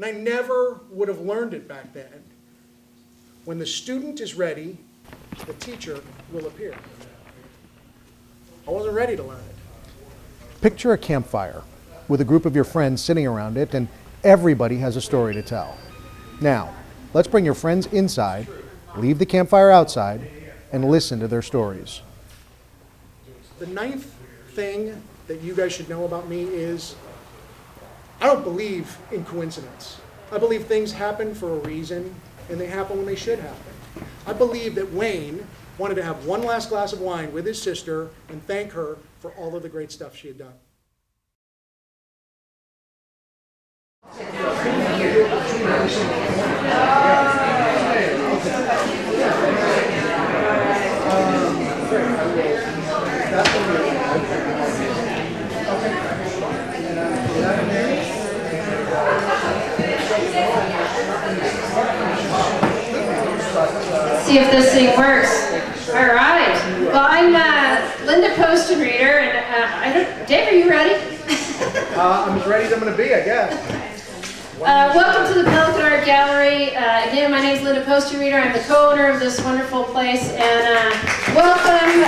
And I never would have learned it back then. When the student is ready, the teacher will appear. I wasn't ready to learn it. Picture a campfire with a group of your friends sitting around it, and everybody has a story to tell. Now, let's bring your friends inside, leave the campfire outside, and listen to their stories. The ninth thing that you guys should know about me is I don't believe in coincidence. I believe things happen for a reason, and they happen when they should happen. I believe that Wayne wanted to have one last glass of wine with his sister and thank her for all of the great stuff she had done. Let's see if this thing works. All right. Well, I'm Linda Poston Reader, and Dave, are you ready? I'm as ready as I'm going to be, I guess. Welcome to the Pelican Art Gallery. Again, my name is Linda Poston Reader. I'm the co-owner of this wonderful place, and welcome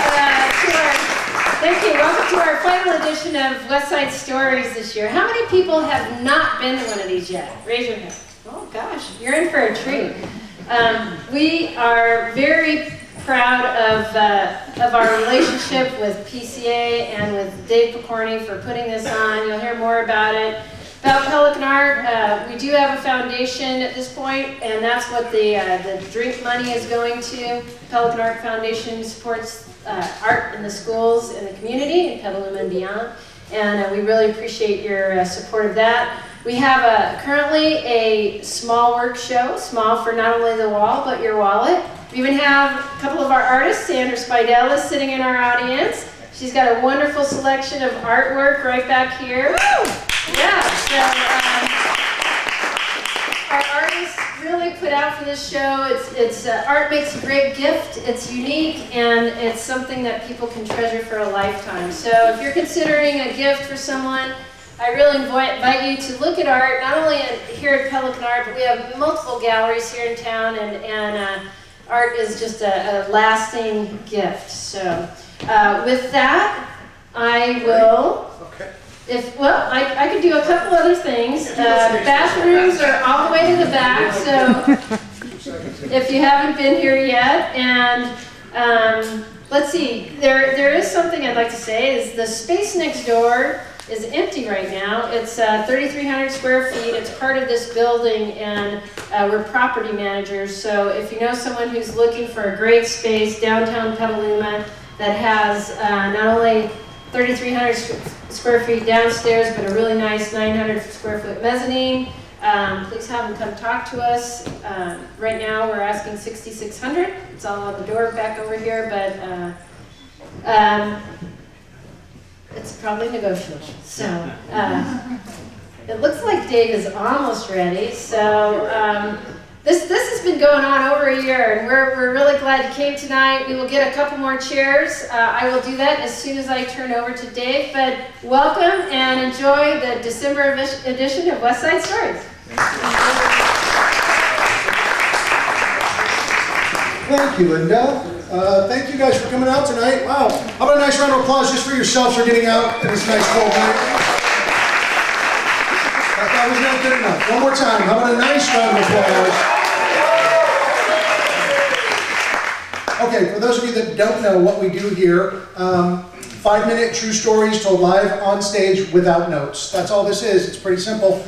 to our final edition of WestSide Stories this year. How many people have not been to one of these yet? Raise your hand. Oh gosh, you're in for a treat. We are very proud of our relationship with PCA and with Dave Picorni for putting this on. You'll hear more about it. About Pelican Art, we do have a foundation at this point, and that's what the drink money is going to. Pelican Art Foundation supports art in the schools and the community in Petaluma and beyond, and we really appreciate your support of that. We have currently a small work show, small for not only the wall, but your wallet. We even have a couple of our artists. Sandra Spidell is sitting in our audience. She's got a wonderful selection of artwork right back here. Woo! Yeah, so our artists really put out for this show. It's art makes a great gift. It's unique, and it's something that people can treasure for a lifetime. So if you're considering a gift for someone, I really invite you to look at art, not only here at Pelican Art, but we have multiple galleries here in town, and art is just a lasting gift. So with that, I will, I could do a couple other things. Bathrooms are all the way to the back, so if you haven't been here yet, and let's see, there is something I'd like to say, is the space next door is empty right now. It's 3,300 square feet. It's part of this building, and we're property managers. So if you know someone who's looking for a great space downtown Petaluma that has not only 3,300 square feet downstairs, but a really nice 900 square foot mezzanine, please have them come talk to us. Right now we're asking 6,600. It's all on the door back over here, but it's probably negotiable. So it looks like Dave is almost ready. So this has been going on over a year, and we're really glad you came tonight. We will get a couple more chairs. I will do that as soon as I turn over to Dave. But welcome and enjoy the December edition of WestSide Stories. Thank you, Linda. Thank you guys for coming out tonight. Wow. How about a nice round of applause just for yourselves for getting out in this nice cold night? That was not good enough. One more time. How about a nice round of applause? Okay, for those of you that don't know what we do here, 5-minute true stories told live on stage without notes. That's all this is. It's pretty simple.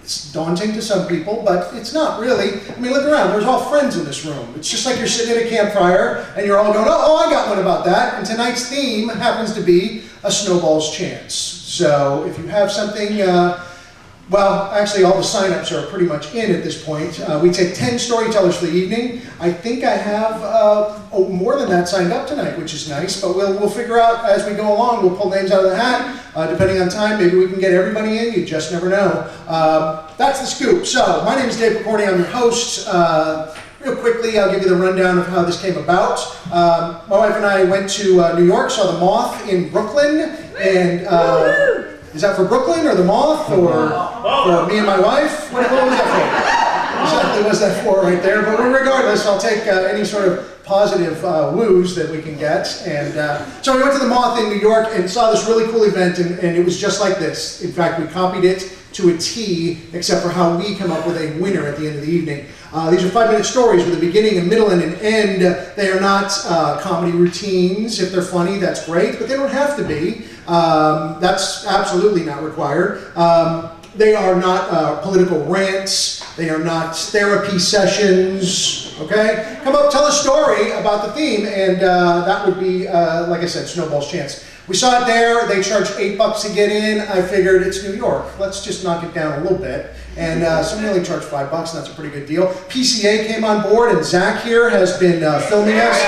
It's daunting to some people, but it's not really. I mean, look around. There's all friends in this room. It's just like you're sitting at a campfire, and you're all going, oh, I got one about that. And tonight's theme happens to be a snowball's chance. So if you have something, well, actually all the sign-ups are pretty much in at this point. We take 10 storytellers for the evening. I think I have more than that signed up tonight, which is nice, but we'll figure out as we go along. We'll pull names out of the hat. Depending on time, maybe we can get everybody in. You just never know. That's the scoop. So my name is Dave Picorni. I'm your host. Real quickly, I'll give you the rundown of how this came about. My wife and I went to New York, saw the Moth in Brooklyn, and is that for Brooklyn or the Moth or? For me and my wife? What was that for? Exactly was that for right there. But regardless, I'll take any sort of positive woos that we can get. And so we went to the Moth in New York and saw this really cool event, and it was just like this. In fact, we copied it to a T, except for how we come up with a winner at the end of the evening. These are 5-minute stories with a beginning, a middle, and an end. They are not comedy routines. If they're funny, that's great, but they don't have to be. That's absolutely not required. They are not political rants. They are not therapy sessions, okay? Come up, tell a story about the theme, and that would be, like I said, Snowball's chance. We saw it there. They charged $8 to get in. I figured it's New York. Let's just knock it down a little bit. And so we only charged $5, and that's a pretty good deal. PCA came on board, and Zach here has been filming us.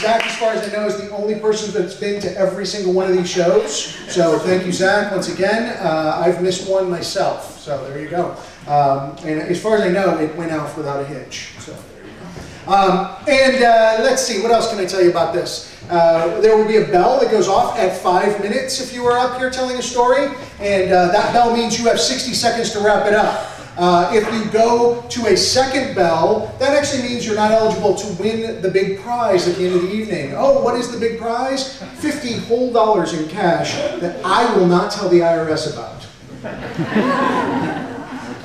Zach, as far as I know, is the only person that's been to every single one of these shows. So thank you, Zach, once again. I've missed one myself, so there you go. And as far as I know, it went off without a hitch. So there you go. Let's see, what else can I tell you about this? There will be a bell that goes off at 5 minutes if you are up here telling a story, and that bell means you have 60 seconds to wrap it up. If you go to a second bell, that actually means you're not eligible to win the big prize at the end of the evening. Oh, what is the big prize? $50 whole in cash that I will not tell the IRS about.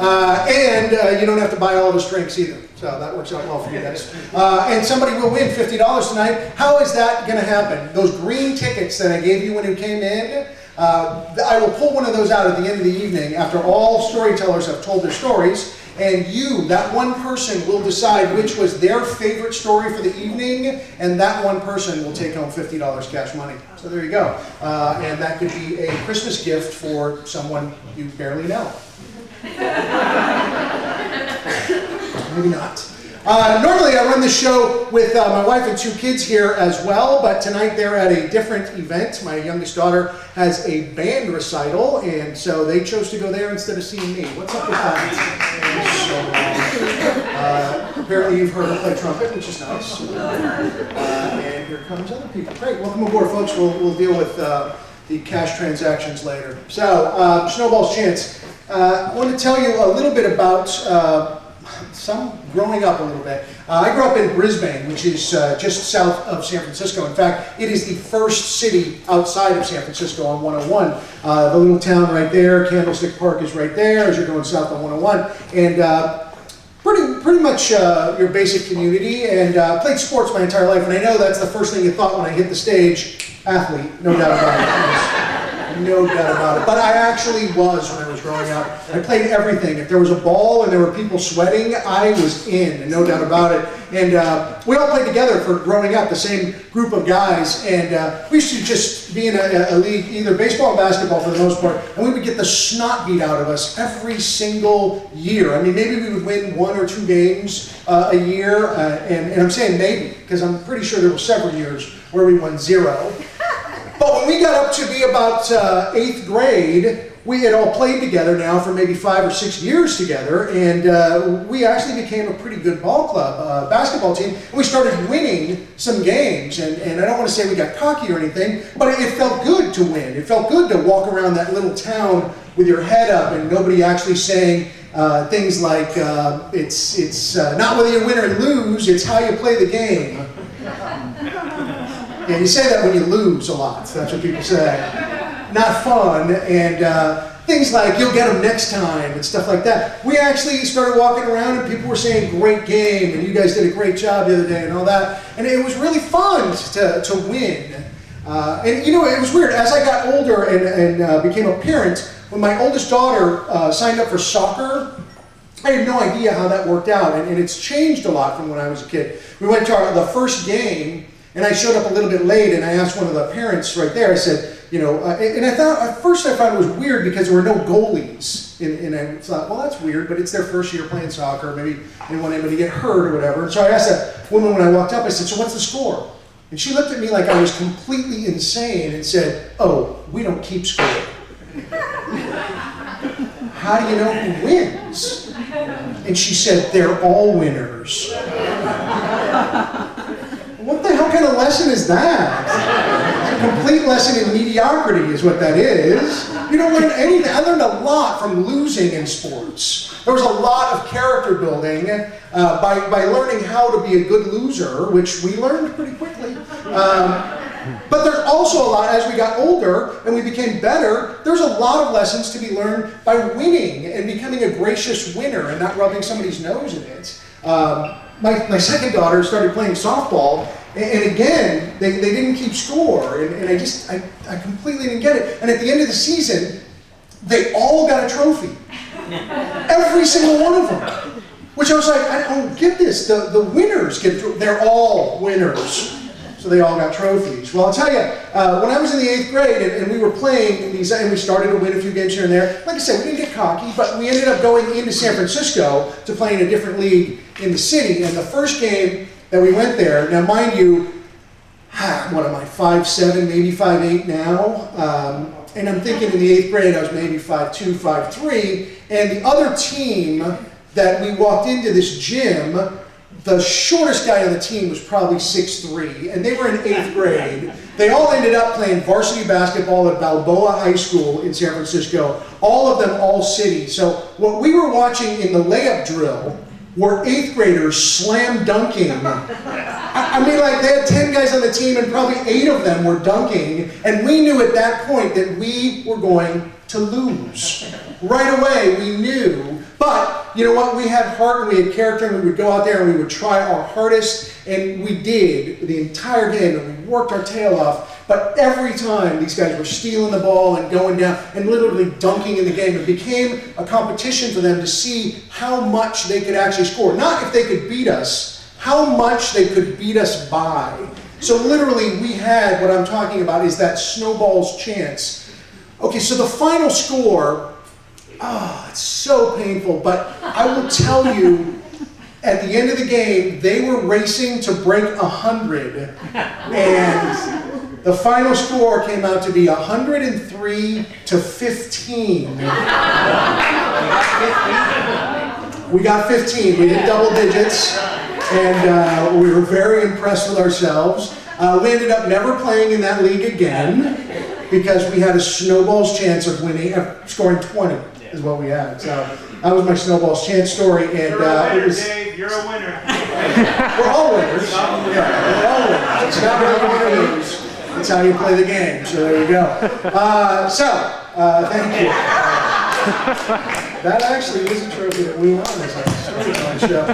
And you don't have to buy all those drinks either. So that works out well for you guys. And somebody will win $50 tonight. How is that going to happen? Those green tickets that I gave you when you came in, I will pull one of those out at the end of the evening after all storytellers have told their stories. And you, that one person, will decide which was their favorite story for the evening, and that one person will take home $50 cash money. So there you go. And that could be a Christmas gift for someone you barely know. Maybe not. Normally I run the show with my wife and 2 kids here as well, but tonight they're at a different event. My youngest daughter has a band recital, and so they chose to go there instead of seeing me. What's up with that? So, apparently you've heard her play trumpet, which is nice. And here comes other people. Great, welcome aboard, folks. We'll deal with the cash transactions later. So, Snowball's chance. I want to tell you a little bit about some growing up a little bit. I grew up in Brisbane, which is just south of San Francisco. In fact, it is the first city outside of San Francisco on 101. The little town right there, Candlestick Park is right there as you're going south on 101. And pretty much your basic community, and played sports my entire life. And I know that's the first thing you thought when I hit the stage. Athlete, no doubt about it. No doubt about it. But I actually was when I was growing up. I played everything. If there was a ball and there were people sweating, I was in, no doubt about it. And we all played together for growing up, the same group of guys. And we used to just be in a league, either baseball or basketball for the most part, and we would get the snot beat out of us every single year. I mean, maybe we would win 1 or 2 games a year. And I'm saying maybe, because I'm pretty sure there were several years where we won 0. But when we got up to be about 8th grade, we had all played together now for maybe 5 or 6 years together, and we actually became a pretty good ball club, basketball team, and we started winning some games. And I don't want to say we got cocky or anything, but it felt good to win. It felt good to walk around that little town with your head up and nobody actually saying things like, it's not whether you win or lose, it's how you play the game. Yeah, you say that when you lose a lot. That's what people say. Not fun, and things like, you'll get them next time, and stuff like that. We actually started walking around, and people were saying, great game, and you guys did a great job the other day, and all that. And it was really fun to win. And you know, it was weird. As I got older and became a parent, when my oldest daughter signed up for soccer, I had no idea how that worked out, and it's changed a lot from when I was a kid. We went to the first game, and I showed up a little bit late, and I asked one of the parents right there, I said, you know, and I thought, at first I thought it was weird because there were no goalies. And I thought, well, that's weird, but it's their first year playing soccer. Maybe they didn't want anybody to get hurt or whatever. And so I asked that woman when I walked up, I said, so what's the score? And she looked at me like I was completely insane and said, oh, we don't keep score. How do you know who wins? And she said, they're all winners. What the hell kind of lesson is that? complete lesson in mediocrity is what that is. You don't learn anything. I learned a lot from losing in sports. There was a lot of character building by learning how to be a good loser, which we learned pretty quickly. But there's also a lot, as we got older and we became better, there's a lot of lessons to be learned by winning and becoming a gracious winner and not rubbing somebody's nose in it. My second daughter started playing softball, and again, they didn't keep score, and I completely didn't get it. And at the end of the season, they all got a trophy. Every single one of them. Which I was like, I don't get this. The winners get, they're all winners. So they all got trophies. Well, I'll tell you, when I was in the 8th grade and we were playing these, and we started to win a few games here and there, like I said, we didn't get cocky, but we ended up going into San Francisco to play in a different league in the city. And the first game that we went there, now mind you, what am I, 5'7", maybe 5'8" now? And I'm thinking in the 8th grade I was maybe 5'2", 5'3", and the other team that we walked into this gym, the shortest guy on the team was probably 6'3", and they were in 8th grade. They all ended up playing varsity basketball at Balboa High School in San Francisco, all of them all city. So what we were watching in the layup drill were 8th graders slam dunking. I mean, like, they had 10 guys on the team and probably 8 of them were dunking, and we knew at that point that we were going to lose. Right away, we knew. But, you know what, we had heart and we had character, and we would go out there and we would try our hardest, and we did the entire game, and we worked our tail off. But every time these guys were stealing the ball and going down and literally dunking in the game, it became a competition for them to see how much they could actually score. Not if they could beat us, how much they could beat us by. So literally we had, what I'm talking about is that snowball's chance. Okay, so the final score, it's so painful, but I will tell you, at the end of the game, they were racing to break 100, and the final score came out to be 103 to 15. We got 15. We did double digits, and we were very impressed with ourselves. We ended up never playing in that league again because we had a snowball's chance of winning, scoring 20 is what we had. So that was my snowball's chance story, and you're a winner, it was. Dave. You're a winner. We're all winners. Yeah, we're all winners. It's not really win or lose. It's how you play the game. So there you go. Thank you. That actually is a trophy that we won as a storytelling show.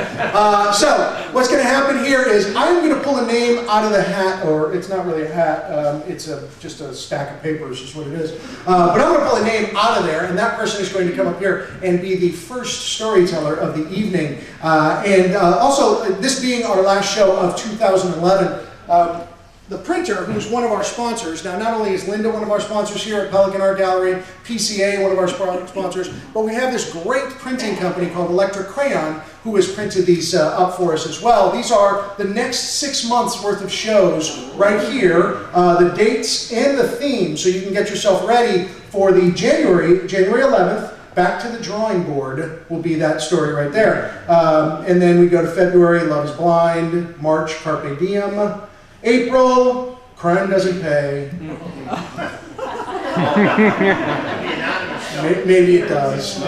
So what's going to happen here is I'm going to pull a name out of the hat, or it's not really a hat. It's just a stack of papers is what it is. But I'm going to pull a name out of there, and that person is going to come up here and be the first storyteller of the evening. Also, this being our last show of 2011, the printer, who's one of our sponsors, now not only is Linda one of our sponsors here at Pelican Art Gallery, PCA one of our sponsors, but we have this great printing company called Electric Crayon who has printed these up for us as well. These are the next 6 months worth of shows right here, the dates and the theme, so you can get yourself ready for the January 11th, Back to the Drawing Board will be that story right there. And then we go to February, Love is Blind, March, Carpe Diem, April, Crime Doesn't Pay. Maybe it does.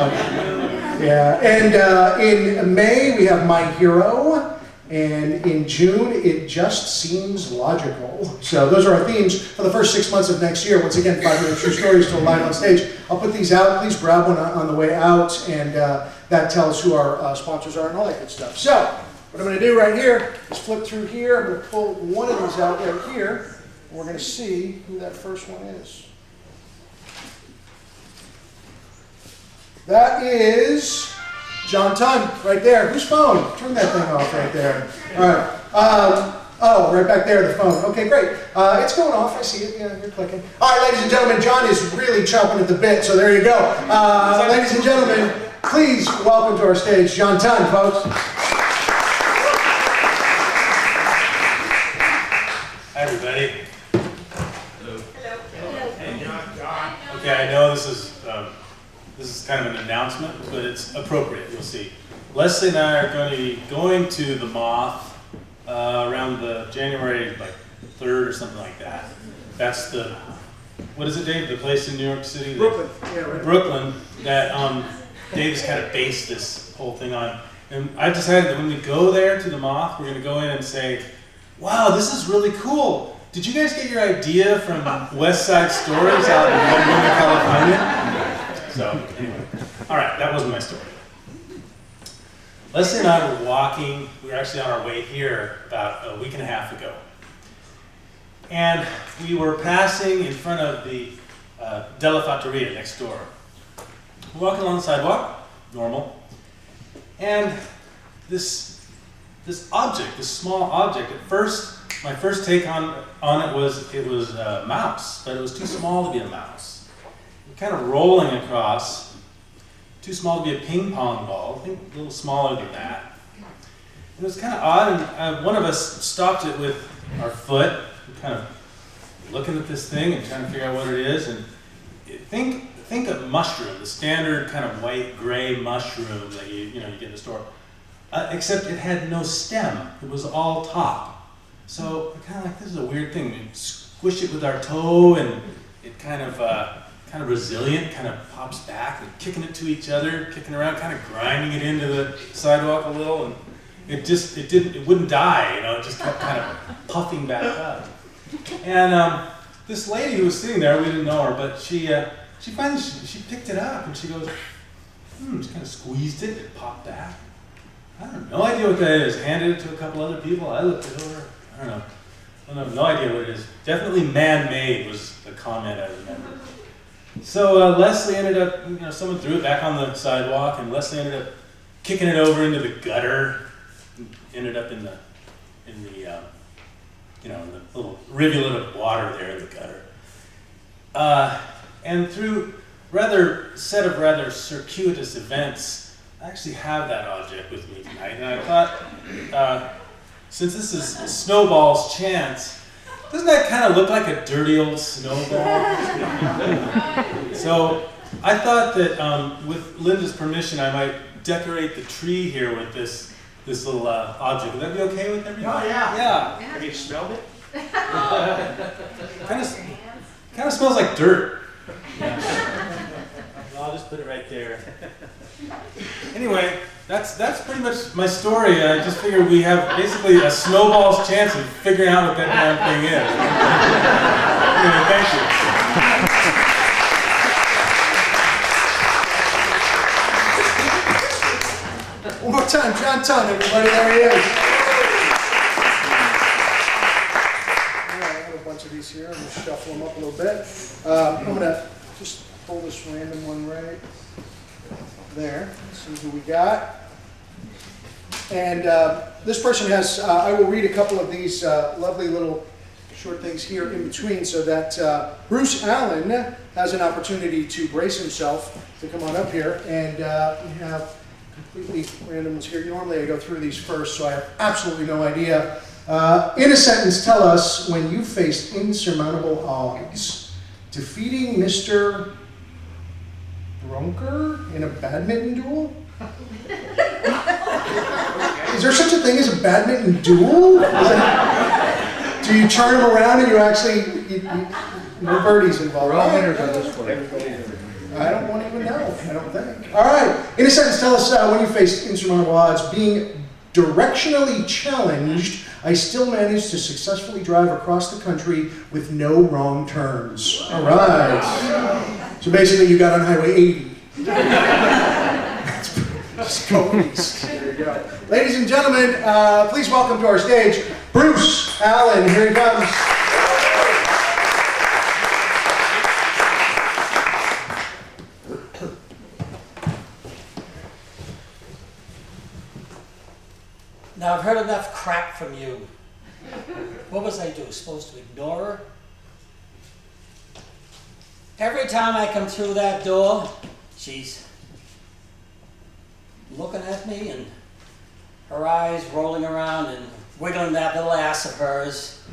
Yeah. And in May, we have My Hero. And in June, It Just Seems Logical. So those are our themes for the first 6 months of next year. Once again, 5-minute true stories told live on stage. I'll put these out. Please grab one on the way out. And that tells who our sponsors are and all that good stuff. So what I'm going to do right here is flip through here. I'm going to pull one of these out right here. And we're going to see who that first one is. That is John Tunn, right there. Whose phone? Turn that thing off right there. All right. Right back there, the phone. Okay, great. It's going off. I see it. Yeah, you're clicking. All right, ladies and gentlemen, John is really chomping at the bit, so there you go. Ladies and gentlemen, please welcome to our stage John Tunn, folks. Hi, everybody. Hello. Hello. Hey, John. Okay, I know this is kind of an announcement, but it's appropriate. You'll see. Leslie and I are going to be going to the Moth around the January 3rd or something like that. That's the, what is it, Dave? The place in New York City? Brooklyn, yeah, right. Brooklyn, that Dave has kind of based this whole thing on. And I've decided that when we go there to the Moth, we're going to go in and say, wow, this is really cool. Did you guys get your idea from WestSide Stories out in Petaluma, California? So, anyway. All right, that wasn't my story. Leslie and I were walking, we were actually on our way here about a week and a half ago. And we were passing in front of the Della Fattoria next door. We're walking along the sidewalk, normal. And this object, this small object, at first, my first take on it was a mouse, but it was too small to be a mouse. Kind of rolling across, too small to be a ping pong ball, I think a little smaller than that. It was kind of odd, and one of us stopped it with our foot, kind of looking at this thing and trying to figure out what it is. And think of mushroom, the standard kind of white gray mushroom that you get in the store, except it had no stem. It was all top. So we're kind of like, this is a weird thing. We squish it with our toe, and it kind of resilient, kind of pops back, and kicking it to each other, kicking around, kind of grinding it into the sidewalk a little, and it wouldn't die, it just kept kind of puffing back up. And this lady who was sitting there, we didn't know her, but she finally picked it up, and she goes, just kind of squeezed it, it popped back. I have no idea what that is. Handed it to a couple other people. I looked it over. I don't know. I have no idea what it is. Definitely man-made was the comment I remember. So Leslie ended up, someone threw it back on the sidewalk, and Leslie ended up kicking it over into the gutter. Ended up in the little rivulet of water there in the gutter. And through rather circuitous events, I actually have that object with me tonight, and I thought, since this is Snowball's chance, doesn't that kind of look like a dirty old snowball? So I thought that with Linda's permission, I might decorate the tree here with this little object. Would that be okay with everybody? Oh, yeah. Yeah. Have you smelled it? Kind of smells like dirt. Yeah. I'll just put it right there. Anyway, that's pretty much my story. I just figured we have basically a snowball's chance of figuring out what that damn thing is. Anyway, thank you. One more time, John Tunn, everybody, there he is. All right, I have a bunch of these here. I'm going to shuffle them up a little bit. I'm going to just pull this random one right there. Let's see who we got. And this person has, I will read a couple of these lovely little short things here in between so that Bruce Allen has an opportunity to brace himself to come on up here. And we have completely random ones here. Normally I go through these first, so I have absolutely no idea. In a sentence, tell us when you faced insurmountable odds. Defeating Mr. Bronker in a badminton duel? Is there such a thing as a badminton duel? Do you turn them around and you actually, no birdies involved? We're all winners on this one. I don't want to even know, I don't think. All right, in a sentence, tell us when you faced insurmountable odds. Being directionally challenged, I still managed to successfully drive across the country with no wrong turns. All right. So basically you got on Highway 80. Just go east. There you go. Ladies and gentlemen, please welcome to our stage, Bruce Allen. Here he comes. Now, I've heard enough crap from you. What was I do? Supposed to ignore her? Every time I come through that door, she's looking at me and her eyes rolling around and wiggling that little ass of hers.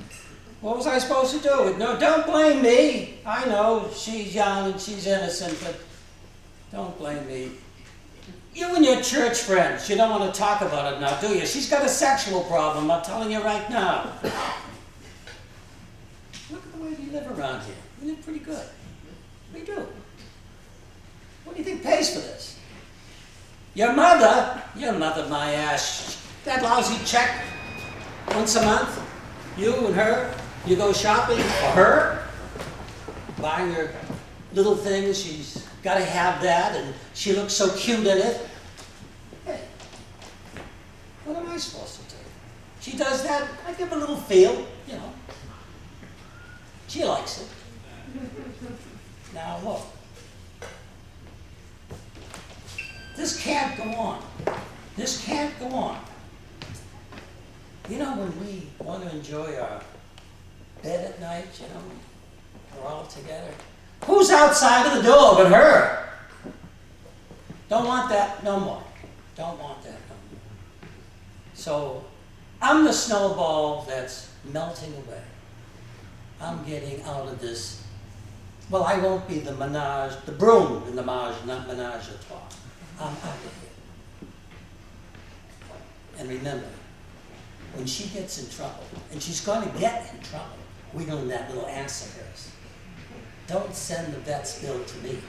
What was I supposed to do? No, don't blame me. I know she's young and she's innocent, but don't blame me. You and your church friends, you don't want to talk about it now, do you? She's got a sexual problem, I'm telling you right now. Look at the way we live around here. We live pretty good. We do. What do you think pays for this? Your mother, my ass, that lousy check once a month, you and her, you go shopping for her, buying her little things, she's got to have that, and she looks so cute in it. Hey, what am I supposed to do? She does that, I give her a little feel, you know. She likes it. Now look. This can't go on. This can't go on. You know, when we want to enjoy our bed at night, you know, we're all together. Who's outside of the door but her? Don't want that no more. Don't want that no more. So, I'm the snowball that's melting away. I'm getting out of this. Well, I won't be the menage, the broom in the menage, not menage a trois. I'm out of here. And remember, when she gets in trouble, and she's going to get in trouble, wiggling that little ass of hers, don't send the vet's bill to me.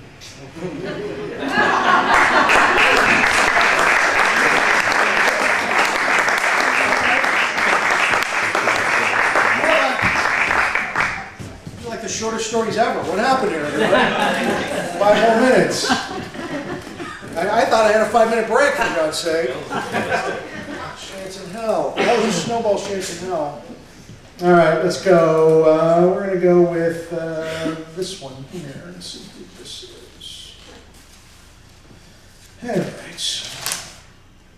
You're like the shortest stories ever. What happened here, everybody? 5 more minutes. I thought I had a 5-minute break, for God's sake. Chance in hell. That was a snowball chance in hell. All right, let's go. We're going to go with this one here and see who this is.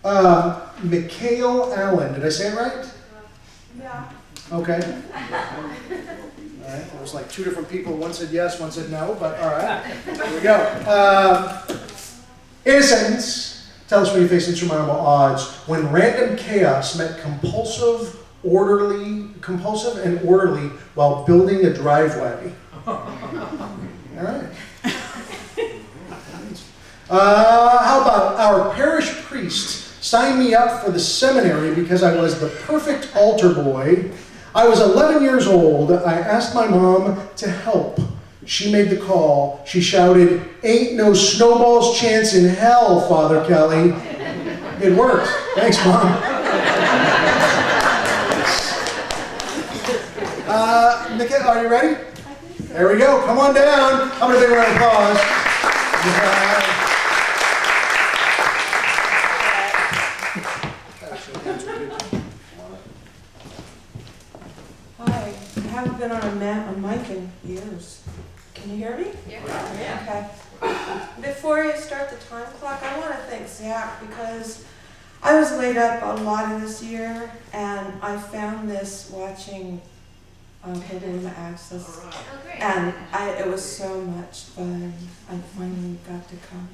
All right. Mikhail Allen. Did I say it right? Yeah. Okay. All right. There was like 2 different people. One said yes, one said no, but all right. Here we go. In a sentence, tell us when you face insurmountable odds. When random chaos met compulsive and orderly while building a driveway. All right. How about our parish priest signed me up for the seminary because I was the perfect altar boy. I was 11 years old. I asked my mom to help. She made the call. She shouted, "Ain't no snowball's chance in hell, Father Kelly." It worked. Thanks, Mom. Nikki, are you ready? There we go. Come on down. I'm going to give a round of applause. Hi. I haven't been on a mic in years. Can you hear me? Yeah. Okay. Before you start the time clock, I want to thank Zach because I was laid up a lot of this year, and I found this watching Petaluma Access, and it was so much fun. I finally got to come.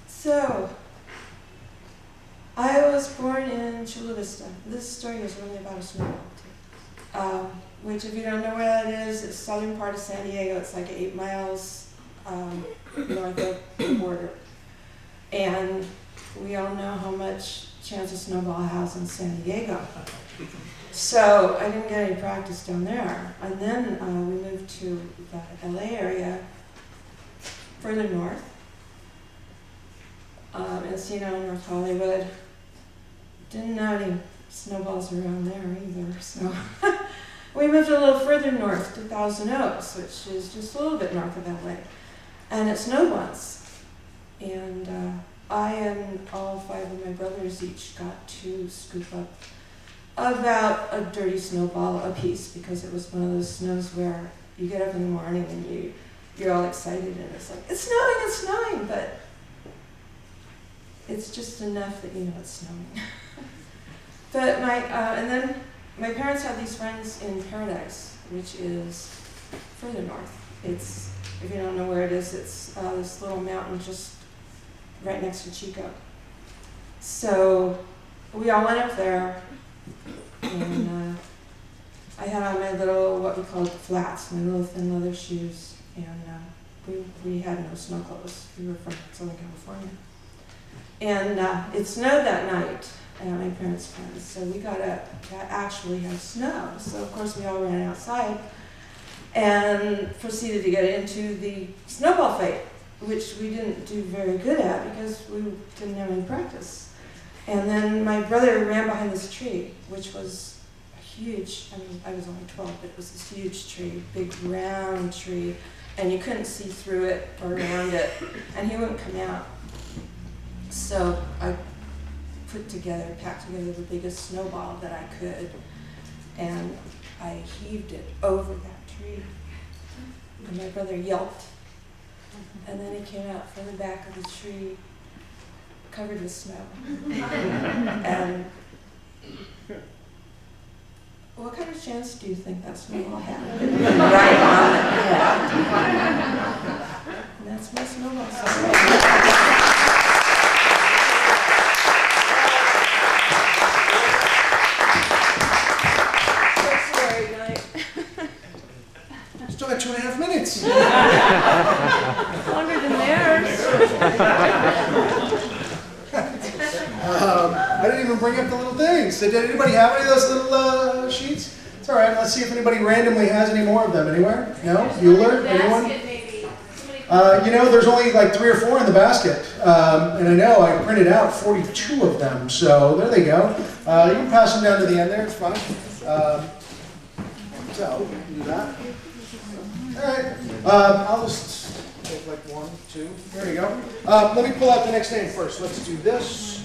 So, I was born in Chula Vista. This story is really about a snowball too. Which, if you don't know where that is, it's southern part of San Diego. It's like 8 miles north of the border. And we all know how much chance a snowball has in San Diego. So I didn't get any practice down there. And then we moved to the LA area, further north, Encino, North Hollywood. Didn't know any snowballs around there either, so. We moved a little further north to Thousand Oaks, which is just a little bit north of LA. And it snowed once. And I and all 5 of my brothers each got to scoop up about a dirty snowball apiece, because it was one of those snows where you get up in the morning and you're all excited and it's like, it's snowing, but it's just enough that you know it's snowing. But and then my parents had these friends in Paradise, which is further north. It's, if you don't know where it is, it's this little mountain just right next to Chico. So we all went up there, and I had on my little, what we called flats, my little thin leather shoes, and we had no snow clothes. We were from Southern California. And it snowed that night at my parents' place, so we got up to actually have snow. So of course we all ran outside and proceeded to get into the snowball fight, which we didn't do very good at because we didn't have any practice. And then my brother ran behind this tree, which was a huge, I mean, I was only 12, but it was this huge tree, big round tree, and you couldn't see through it or around it, and he wouldn't come out. So I packed together the biggest snowball that I could, and I heaved it over that tree. And my brother yelped, and then he came out from the back of the tree, covered with snow. And what kind of chance do you think that snowball had? Right on the head. And that's my snowball story. Still got 2.5 minutes. Longer than theirs. I didn't even bring up the little things. Did anybody have any of those little sheets? It's all right. Let's see if anybody randomly has any more of them. Anywhere? No? Bueller? Anyone? You know, there's only like 3 or 4 in the basket. And I know I printed out 42 of them. So there they go. You can pass them down to the end there. It's fine. So, we can do that. All right. I'll just take like 1, 2. There you go. Let me pull out the next name first. Let's do this.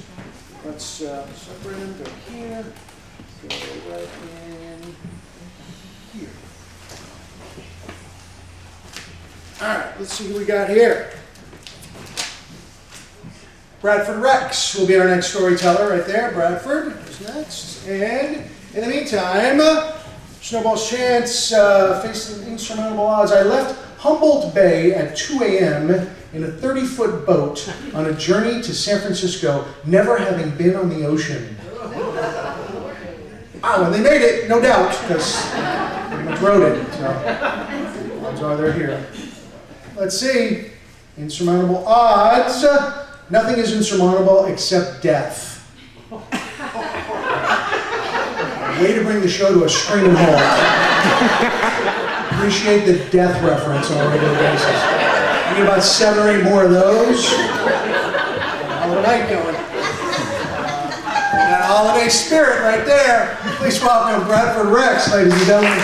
Let's separate them. Go here. Go right in here. All right. Let's see who we got here. Bradford Rex will be our next storyteller right there. Bradford is next. And in the meantime, Snowball's chance facing insurmountable odds. I left Humboldt Bay at 2 a.m. in a 30-foot boat on a journey to San Francisco, never having been on the ocean. Oh, and they made it, no doubt, because pretty much wrote it. So odds are they're here. Let's see. Insurmountable odds. Nothing is insurmountable except death. Way to bring the show to a screaming halt. Appreciate the death reference on a regular basis. I need about 7 or 8 more of those. Holiday night going. That holiday spirit right there. Please welcome Bradford Rex, ladies and gentlemen.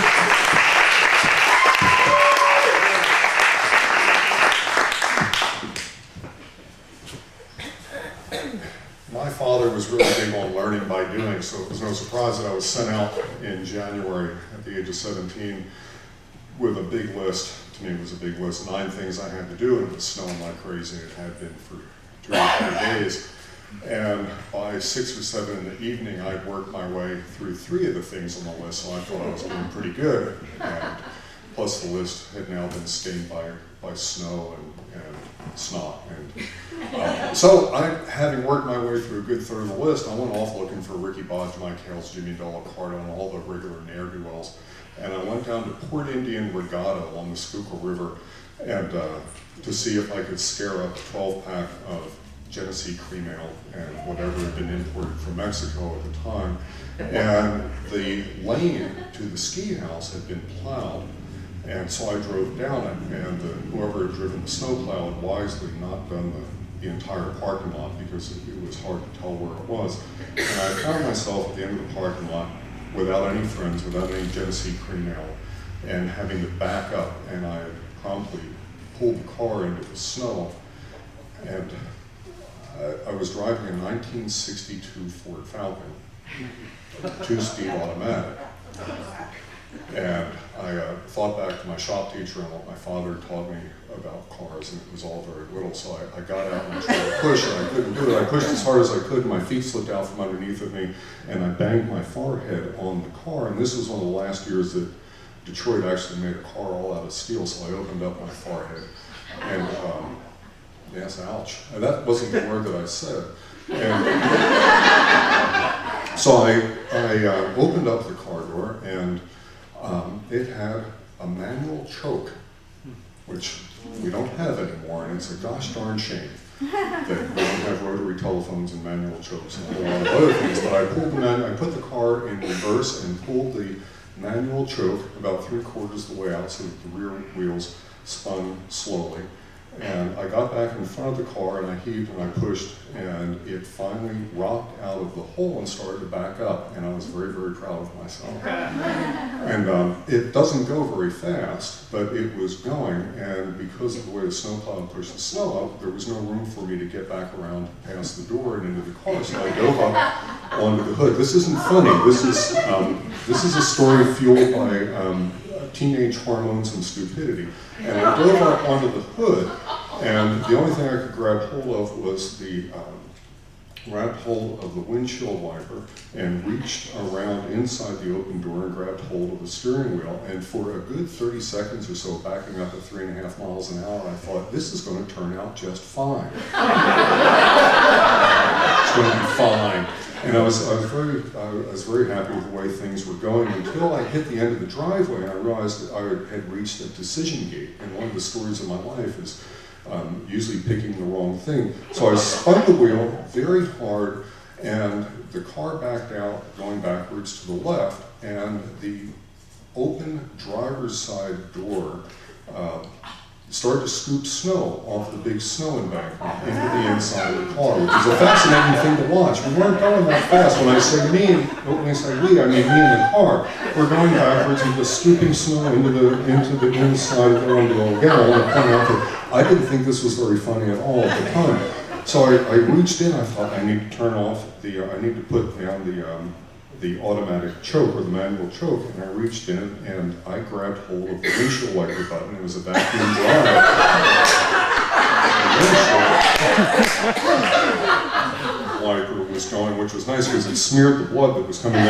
My father was really big on learning by doing, so it was no surprise that I was sent out in January at the age of 17 with a big list. To me, it was a big list, 9 things I had to do, and it was snowing like crazy. It had been for 2 or 3 days. And by 6 or 7 in the evening, I'd worked my way through 3 of the things on the list, so I thought I was doing pretty good. And plus, the list had now been stained by snow and snot. And so, having worked my way through a good third of the list, I went off looking for Ricky Bodge, Mike Hales, Jimmy Delacarta, and all the regular ne'er-do-wells. And I went down to Port Indian Regatta along the Schuylkill River and to see if I could scare up a 12-pack of Genesee cream ale and whatever had been imported from Mexico at the time. And the lane to the ski house had been plowed. And so I drove down it, and whoever had driven the snowplow had wisely not done the entire parking lot because it was hard to tell where it was. And I found myself at the end of the parking lot without any friends, without any Genesee cream ale, and having to back up. And I had promptly pulled the car into the snow, and I was driving a 1962 Ford Falcon, 2-speed automatic. And I thought back to my shop teacher and what my father taught me about cars, and it was all very little. So I got out and I tried to push, and I couldn't do it. I pushed as hard as I could, and my feet slipped out from underneath of me, and I banged my forehead on the car. And this was one of the last years that Detroit actually made a car all out of steel, so I opened up my forehead. And yes, ouch. And that wasn't the word that I said. And so I opened up the car door, and it had a manual choke, which we don't have anymore, and it's a gosh darn shame. They don't have rotary telephones and manual chokes and a whole lot of other things, but I put the car in reverse and pulled the manual choke about 3/4 of the way out so that the rear wheels spun slowly. And I got back in front of the car and I heaved and I pushed, and it finally rocked out of the hole and started to back up, and I was very, very proud of myself. And it doesn't go very fast, but it was going, and because of the way the snowplow pushed the snow up, there was no room for me to get back around past the door and into the car, so I dove up onto the hood. This isn't funny. This is a story fueled by teenage hormones and stupidity. And I dove up onto the hood, and the only thing I could grab hold of was the windshield wiper, and reached around inside the open door and grabbed hold of the steering wheel. And for a good 30 seconds or so, backing up at 3.5 miles an hour, I thought, this is going to turn out just fine. It's going to be fine. And I was very happy with the way things were going until I hit the end of the driveway and I realized that I had reached a decision gate. And one of the stories of my life is usually picking the wrong thing. So I spun the wheel very hard, and the car backed out, going backwards to the left, and the open driver's side door started to scoop snow off the big snow embankment into the inside of the car, which is a fascinating thing to watch. We weren't going that fast. When I say we, I mean me in the car. We're going backwards and just scooping snow into the inside of the window. Again, I want to point out that I didn't think this was very funny at all at the time. So I reached in, I thought I need to turn off I need to put down the automatic choke or the manual choke, and I reached in and I grabbed hold of the windshield wiper button. It was a vacuum dryer. The wiper was going, which was nice because it smeared the blood that was coming out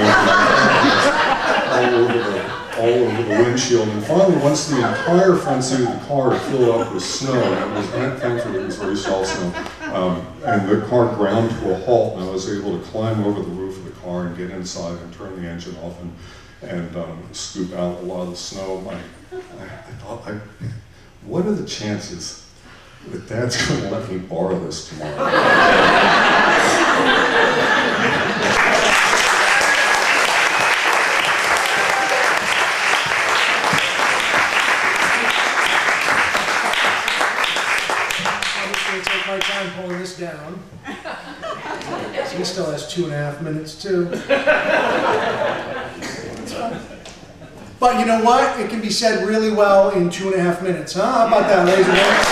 all over the windshield. And finally, once the entire front seat of the car had filled up with snow, and thankfully it was very soft snow, and the car ground to a halt, and I was able to climb over the roof of the car and get inside and turn the engine off and scoop out a lot of the snow. I thought, what are the chances that Dad's going to let me borrow this tomorrow? Take my time pulling this down. So he still has 2.5 minutes too. But you know what? It can be said really well in 2.5 minutes. Huh? How about that, ladies and gentlemen?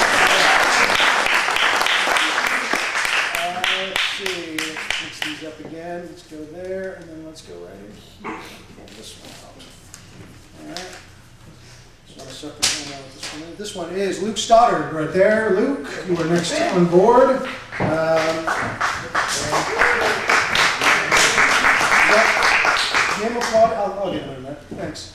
Let's see. Let's mix these up again. Let's go there, and then let's go right in here. Pull this one out. All right. So I'll separate one out with this one. This one is Luke Stoddard right there. Luke, you are next on board. I'll get them in there. Thanks.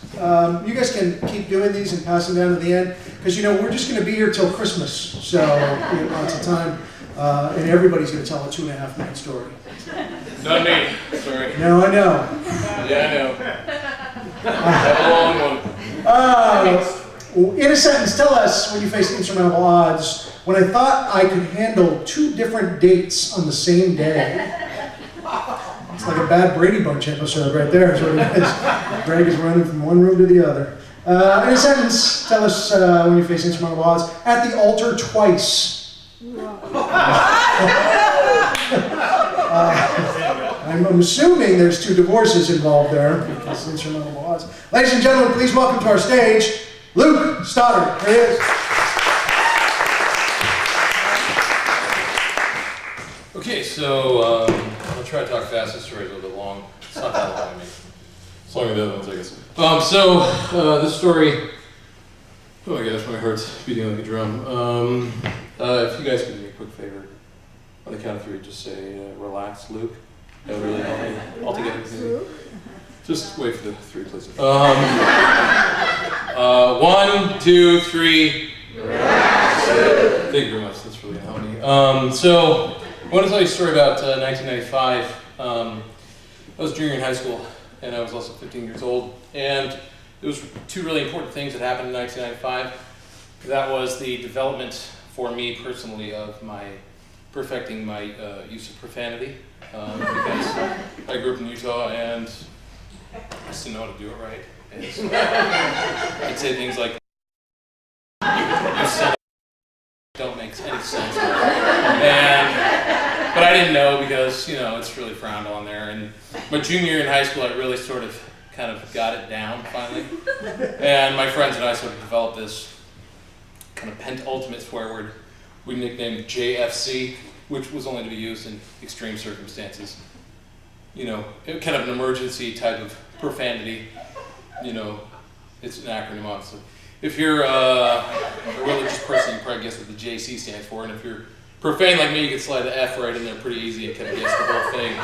You guys can keep doing these and pass them down to the end, because you know we're just going to be here till Christmas, so we have lots of time, and everybody's going to tell a 2.5 minute story. Not me. Sorry. No, I know. Yeah, I know. Have a long one. In a sentence, tell us when you face insurmountable odds. When I thought I could handle 2 different dates on the same day. It's like a bad Brady Bunch episode right there, is what it is. Greg is running from one room to the other. In a sentence, tell us when you face insurmountable odds. At the altar twice. I'm assuming there's 2 divorces involved there, because insurmountable odds. Ladies and gentlemen, please welcome to our stage, Luke Stoddard. Here he is. Okay, so I'll try to talk fast. This story is a little bit long. It's not that long, I mean. It's longer than the other ones, I guess. This story. Oh my gosh, my heart's beating like a drum. If you guys could do me a quick favor, on the count of 3, just say, relax, Luke. That would really help me all together. Just wait for the 3, please. 1, 2, 3. Thank you very much. That's really helping me. So I want to tell you a story about 1995. I was a junior in high school, and I was also 15 years old. And there was 2 really important things that happened in 1995. That was the development for me personally of my perfecting my use of profanity because I grew up in Utah and I just didn't know how to do it right. And so I'd say things like, "You said don't make any sense." But I didn't know because, you know, it's really frowned on there. And my junior year in high school, I really sort of kind of got it down finally. And my friends and I sort of developed this kind of penultimate swear word we nicknamed JFC, which was only to be used in extreme circumstances. You know, kind of an emergency type of profanity. You know, it's an acronym, obviously. If you're a religious person, you probably guess what the JC stands for, and if you're profane like me, you can slide the F right in there pretty easy and kind of guess the whole thing.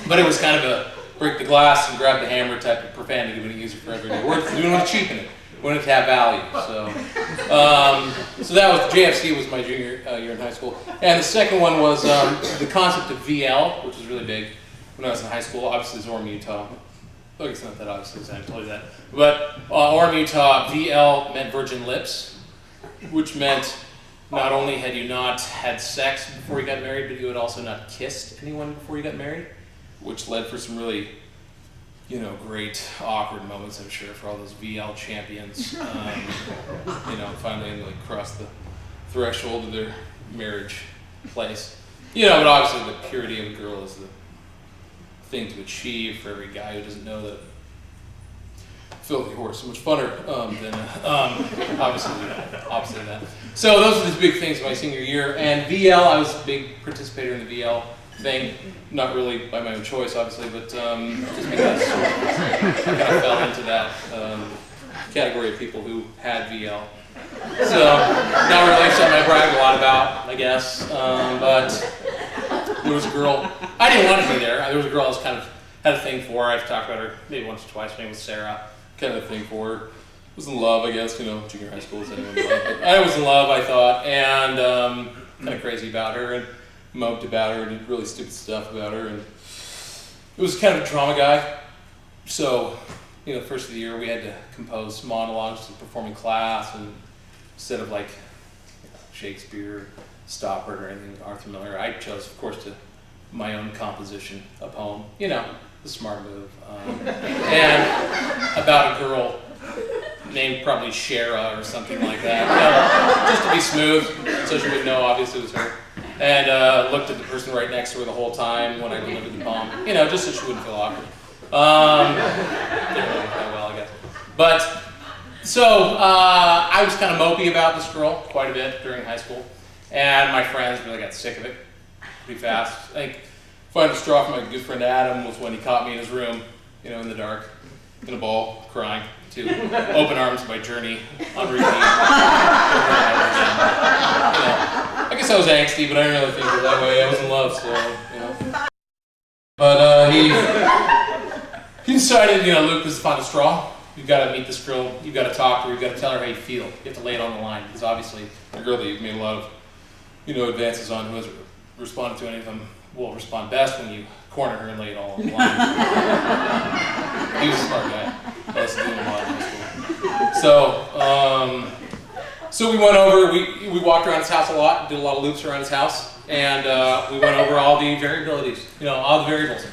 But it was kind of a break the glass and grab the hammer type of profanity. We didn't use it for every day. We didn't want to cheapen it. We wanted to have value. So that was JFC was my junior year in high school, and the second one was the concept of VL, which was really big when I was in high school. Obviously, it's Orem, Utah. I guess not that obvious, because I didn't tell you that. But Orem, Utah, VL meant virgin lips, which meant not only had you not had sex before you got married, but you had also not kissed anyone before you got married, which led for some really, you know, great awkward moments, I'm sure, for all those VL champions, you know, finally like cross the threshold of their marriage place. You know, but obviously the purity of a girl is the thing to achieve for every guy who doesn't know that filthy horse so much funner than obviously that. So those are the big things my senior year. And VL, I was a big participator in the VL thing, not really by my own choice, obviously, but just because I kind of fell into that category of people who had VL. So not really something I brag a lot about, I guess, but there was a girl, I didn't want to be there. There was a girl I was kind of had a thing for. I've talked about her maybe once or twice. Her name was Sarah. Kind of a thing for her. Was in love, I guess. You know, junior high school is anyone in love. But I was in love, I thought, and kind of crazy about her and moped about her and did really stupid stuff about her. And it was kind of a drama guy. So, you know, first of the year we had to compose monologues to perform in class, and instead of like Shakespeare, Stoppard, or anything, Arthur Miller, I chose, of course, my own composition, a poem. You know, the smart move. And about a girl named probably Shara or something like that. You know, just to be smooth, so she would know obviously it was her. And looked at the person right next to her the whole time when I delivered the poem. You know, just so she wouldn't feel awkward. Didn't really work that well, I guess. But, so, I was kind of mopey about this girl quite a bit during high school. And my friends really got sick of it pretty fast. I think final straw for my good friend Adam was when he caught me in his room, you know, in the dark, in a ball, crying, to Open Arms by Journey on repeat. I guess I was angsty, but I didn't really think of it that way. I was in love, so, you know. But he decided, you know, Luke, this is the final straw. You've got to meet this girl. You've got to talk to her. You've got to tell her how you feel. You have to lay it on the line, because obviously a girl that you've made a lot of, you know, advances on, who hasn't responded to any of them, will respond best when you corner her and lay it all on the line. He was a smart guy. I was doing a lot in high school. So we went over, we walked around his house a lot, did a lot of loops around his house, and we went over all the variabilities, you know, all the variables.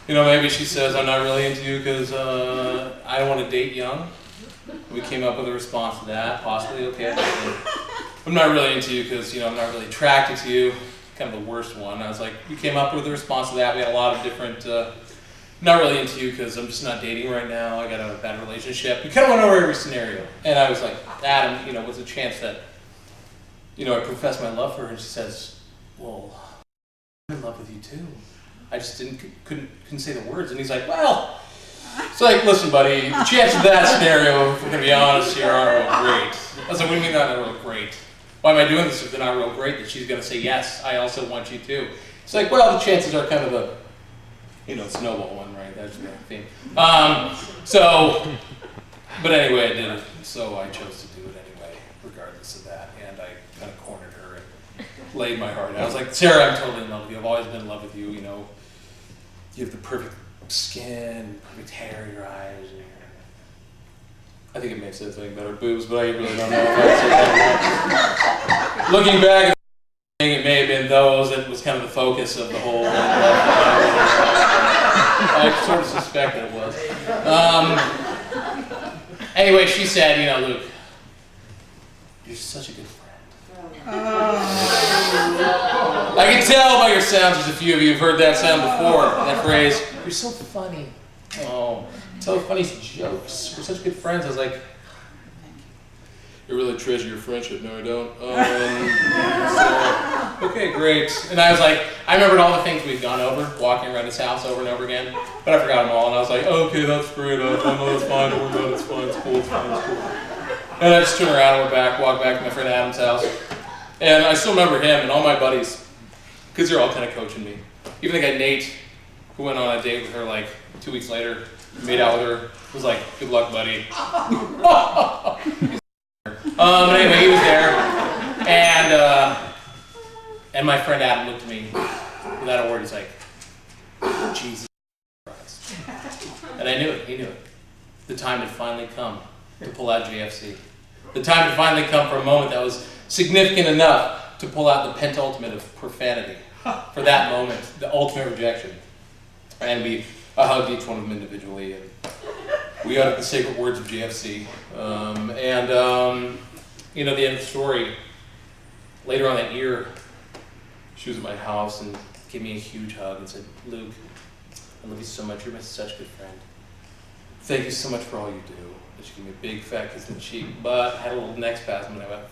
You know, maybe she says, I'm not really into you because I don't want to date young. We came up with a response to that, possibly, okay. I'm not really into you because, you know, I'm not really attracted to you. Kind of the worst one. I was like, we came up with a response to that. We had a lot of different, not really into you because I'm just not dating right now. I got a bad relationship. We kind of went over every scenario. And I was like, Adam, you know, what's the chance that, you know, I profess my love for her? And she says, well, I'm in love with you too. I just couldn't say the words. And he's like, well, it's like, listen, buddy, the chances of that scenario, if we're going to be honest here, aren't real great. I was like, what do you mean not real great? Why am I doing this if they're not real great? That she's going to say, yes, I also want you too. It's like, well, the chances are kind of a, you know, snowball one, right? That's the theme. But anyway, I did it. So I chose to do it anyway, regardless of that. And I kind of cornered her and laid my heart out. I was like, Sarah, I'm totally in love with you. I've always been in love with you. You know, you have the perfect skin, perfect hair, your eyes, and your... I think it makes it something better boobs, but I really don't know if I'd say that. Looking back, kind of the focus of the whole. I sort of suspected it was. Anyway, she said, you know, Luke, you're such a good friend. I can tell by your sounds, there's a few of you who've heard that sound before, that phrase, you're so funny. Oh, tell funny jokes. We're such good friends. I was like, I really treasure your friendship. No, I don't. So, okay, great. And I was like, I remembered all the things we'd gone over, walking around his house over and over again, but I forgot them all. And I was like, okay, that's great. I know that's fine. Don't worry about it. It's fine. It's cool. It's fine. It's cool. And I just turned around and walked back to my friend Adam's house. And I still remember him and all my buddies, because they're all kind of coaching me. Even the guy Nate, who went on a date with her like 2 weeks later, made out with her, was like, good luck, buddy. Anyway, he was there, and my friend Adam looked at me without a word. He's like, Jesus Christ. And I knew it, he knew it. The time had finally come to pull out JFC. The time had finally come for a moment that was significant enough to pull out the pentultimate of profanity. For that moment, the ultimate rejection. And I hugged each one of them individually, and we uttered the sacred words of JFC. You know, the end of the story, later on that year, she was at my house and gave me a huge hug and said, Luke, I love you so much. You're such a good friend. Thank you so much for all you do. And she gave me a big fat kiss on the cheek, but I had a little neck spasm and I went,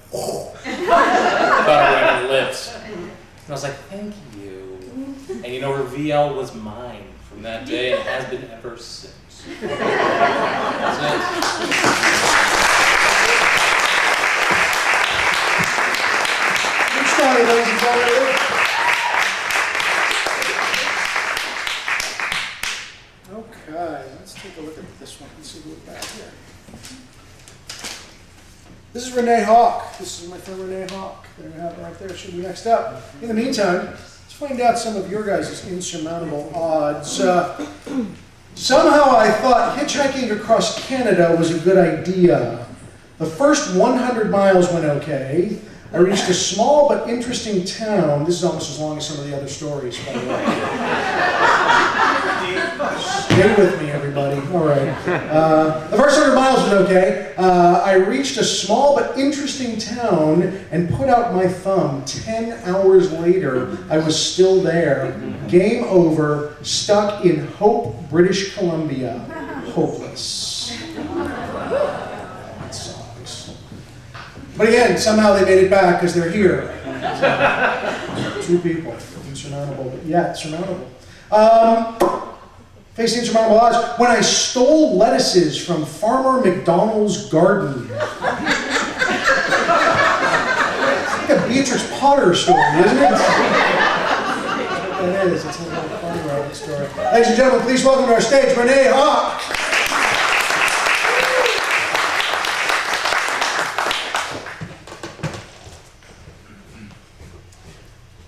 about right on the lips. And I was like, thank you. And you know, her VL was mine from that day and has been ever since. That's it. Good story, ladies and gentlemen. Okay, let's take a look at this one and see what we got here. This is Renee Hawk. This is my friend Renee Hawk. There you have it right there. She'll be next up. In the meantime, let's find out some of your guys' insurmountable odds. Somehow I thought hitchhiking across Canada was a good idea. The first 100 miles went okay. I reached a small but interesting town. This is almost as long as some of the other stories, by the way. Stay with me, everybody. All right. The first 100 miles was okay. I reached a small but interesting town and put out my thumb. 10 hours later, I was still there. Game over, stuck in Hope, British Columbia. Hopeless. That sucks. But again, somehow they made it back because they're here. Two people. Insurmountable, but yeah, surmountable. Facing insurmountable odds. When I stole lettuces from Farmer McDonald's garden. It's like a Beatrice Potter story, isn't it? It is. It's a little funny rabbit story. Ladies and gentlemen, please welcome to our stage Renee Hawk.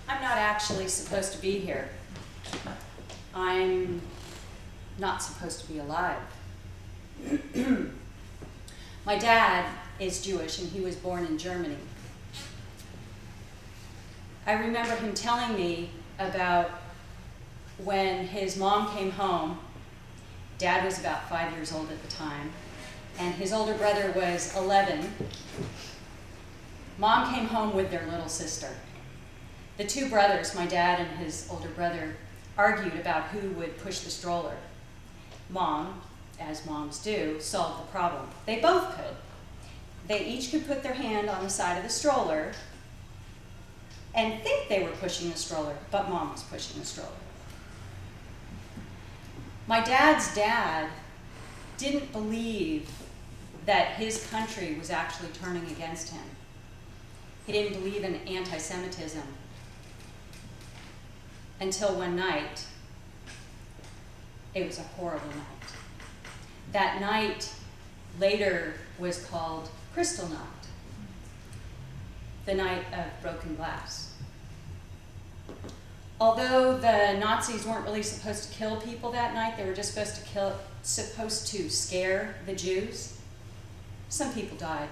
I'm not actually supposed to be here. I'm not supposed to be alive. My dad is Jewish and he was born in Germany. I remember him telling me about when his mom came home. Dad was about 5 years old at the time, and his older brother was 11. Mom came home with their little sister. The two brothers, my dad and his older brother, argued about who would push the stroller. Mom, as moms do, solved the problem. They both could. They each could put their hand on the side of the stroller and think they were pushing the stroller, but Mom was pushing the stroller. My dad's dad didn't believe that his country was actually turning against him. He didn't believe in anti-Semitism until one night. It was a horrible night. That night later was called Kristallnacht, the night of broken glass. Although the Nazis weren't really supposed to kill people that night, they were just supposed to scare the Jews, some people died.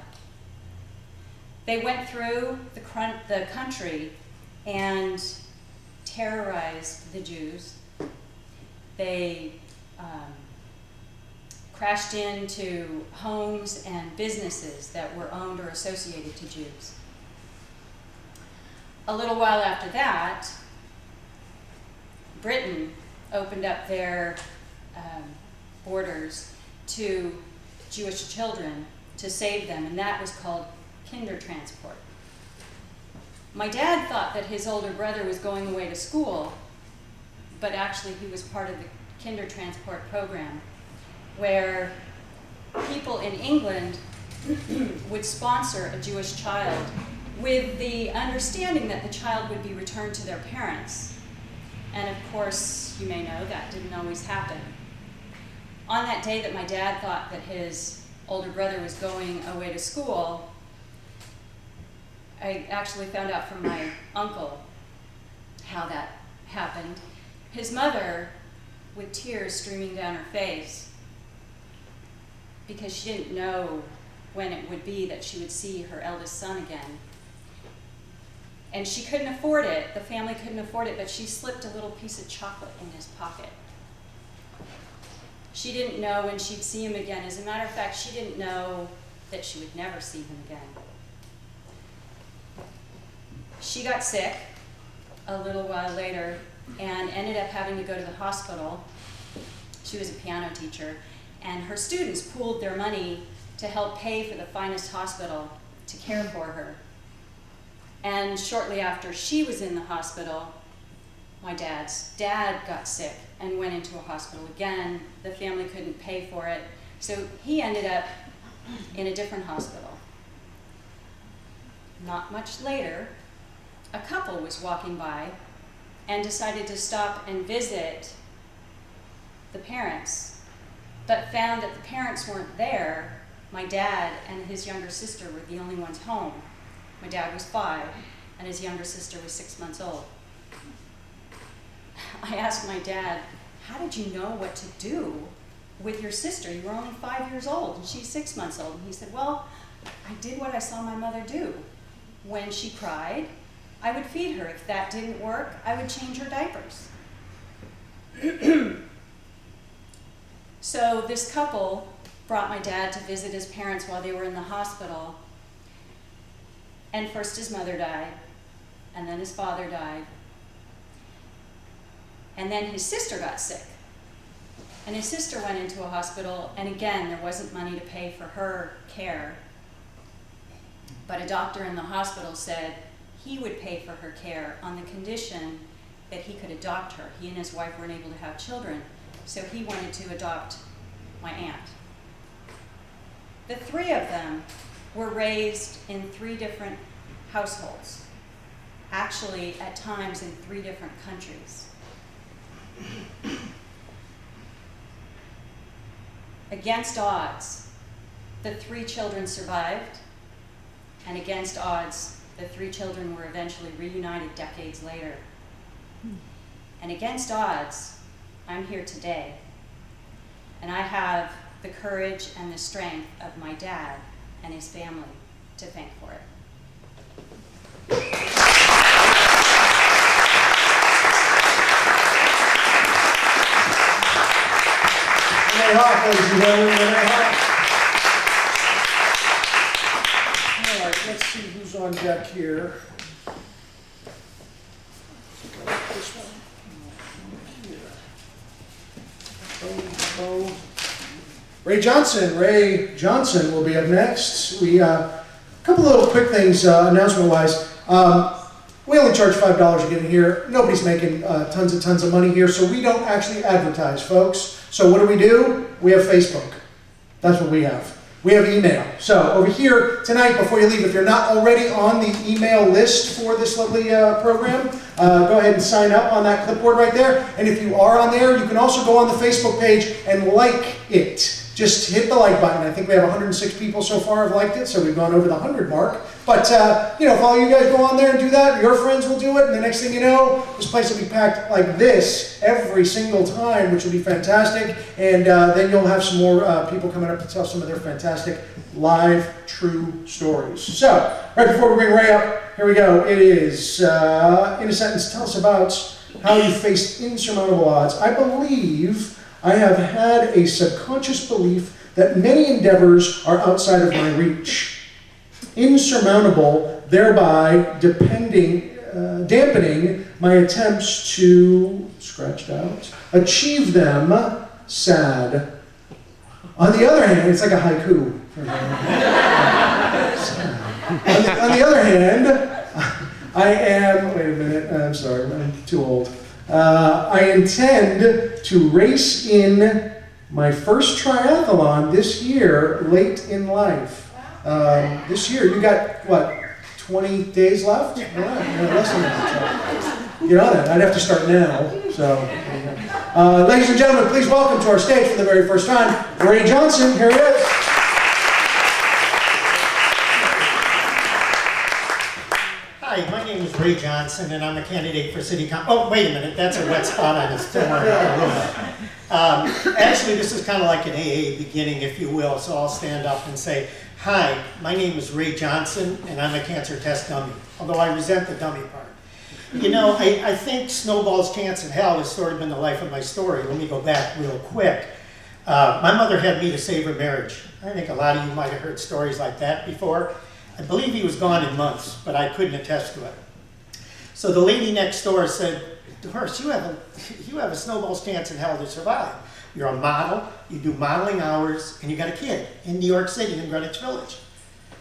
They went through the country and terrorized the Jews. They crashed into homes and businesses that were owned or associated to Jews. A little while after that, Britain opened up their borders to Jewish children to save them, and that was called Kindertransport. My dad thought that his older brother was going away to school, but actually he was part of the Kindertransport program, where people in England would sponsor a Jewish child with the understanding that the child would be returned to their parents. And of course, you may know that didn't always happen. On that day that my dad thought that his older brother was going away to school, I actually found out from my uncle how that happened. His mother, with tears streaming down her face, because she didn't know when it would be that she would see her eldest son again. And she couldn't afford it, the family couldn't afford it, but she slipped a little piece of chocolate in his pocket. She didn't know when she'd see him again. As a matter of fact, she didn't know that she would never see him again. She got sick a little while later and ended up having to go to the hospital. She was a piano teacher, and her students pooled their money to help pay for the finest hospital to care for her. And shortly after she was in the hospital, my dad's dad got sick and went into a hospital again. The family couldn't pay for it, so he ended up in a different hospital. Not much later, a couple was walking by and decided to stop and visit the parents, but found that the parents weren't there. My dad and his younger sister were the only ones home. My dad was 5, and his younger sister was 6 months old. I asked my dad, how did you know what to do with your sister? You were only 5 years old, and she's 6 months old. And he said, well, I did what I saw my mother do. When she cried, I would feed her. If that didn't work, I would change her diapers. So this couple brought my dad to visit his parents while they were in the hospital. And first his mother died, and then his father died. And then his sister got sick. And his sister went into a hospital, and again, there wasn't money to pay for her care. But a doctor in the hospital said he would pay for her care on the condition that he could adopt her. He and his wife weren't able to have children, so he wanted to adopt my aunt. The 3 of them were raised in 3 different households, actually at times in 3 different countries. Against odds, the 3 children survived, and against odds, the 3 children were eventually reunited decades later. And against odds, I'm here today, and I have the courage and the strength of my dad and his family to thank for it. Renee Hawk, ladies and gentlemen, Renee Hawk. All right, let's see who's on deck here. This one. Oh. Ray Johnson will be up next. A couple little quick things, announcement-wise. We only charge $5 to get in here. Nobody's making tons of money here, so we don't actually advertise, folks. So what do? We have Facebook. That's what we have. We have email. So over here tonight, before you leave, if you're not already on the email list for this lovely program, go ahead and sign up on that clipboard right there. And if you are on there, you can also go on the Facebook page and like it. Just hit the like button. I think we have 106 people so far have liked it, so we've gone over the 100 mark. But, if all you guys go on there and do that, your friends will do it, and the next thing you know, this place will be packed like this every single time, which will be fantastic. And then you'll have some more people coming up to tell some of their fantastic live, true stories. So, right before we bring Ray up, here we go. It is, in a sentence, tell us about how you faced insurmountable odds. I believe I have had a subconscious belief that many endeavors are outside of my reach. Insurmountable, thereby dampening my attempts to, scratched out, achieve them, sad. On the other hand, it's like a haiku. On the other hand, I am, wait a minute, I'm sorry, I'm too old. I intend to race in my first triathlon this year, late in life. This year, you got, what, 20 days left? Yeah, less than that. So, get on it. I'd have to start now. So, ladies and gentlemen, please welcome to our stage for the very first time, Ray Johnson. Here he is. Hi, my name is Ray Johnson, and I'm a candidate for city council. Oh, wait a minute, that's a wet spot on this. Actually, this is kind of like an AA beginning, if you will, so I'll stand up and say, hi, my name is Ray Johnson, and I'm a cancer test dummy, although I resent the dummy part. You know, I think Snowball's Chance in Hell has sort of been the life of my story. Let me go back real quick. My mother had me to save her marriage. I think a lot of you might have heard stories like that before. I believe he was gone in months, but I couldn't attest to it. So the lady next door said, Doris, you have a Snowball's Chance in Hell to survive. You're a model, you do modeling hours, and you got a kid in New York City in Greenwich Village.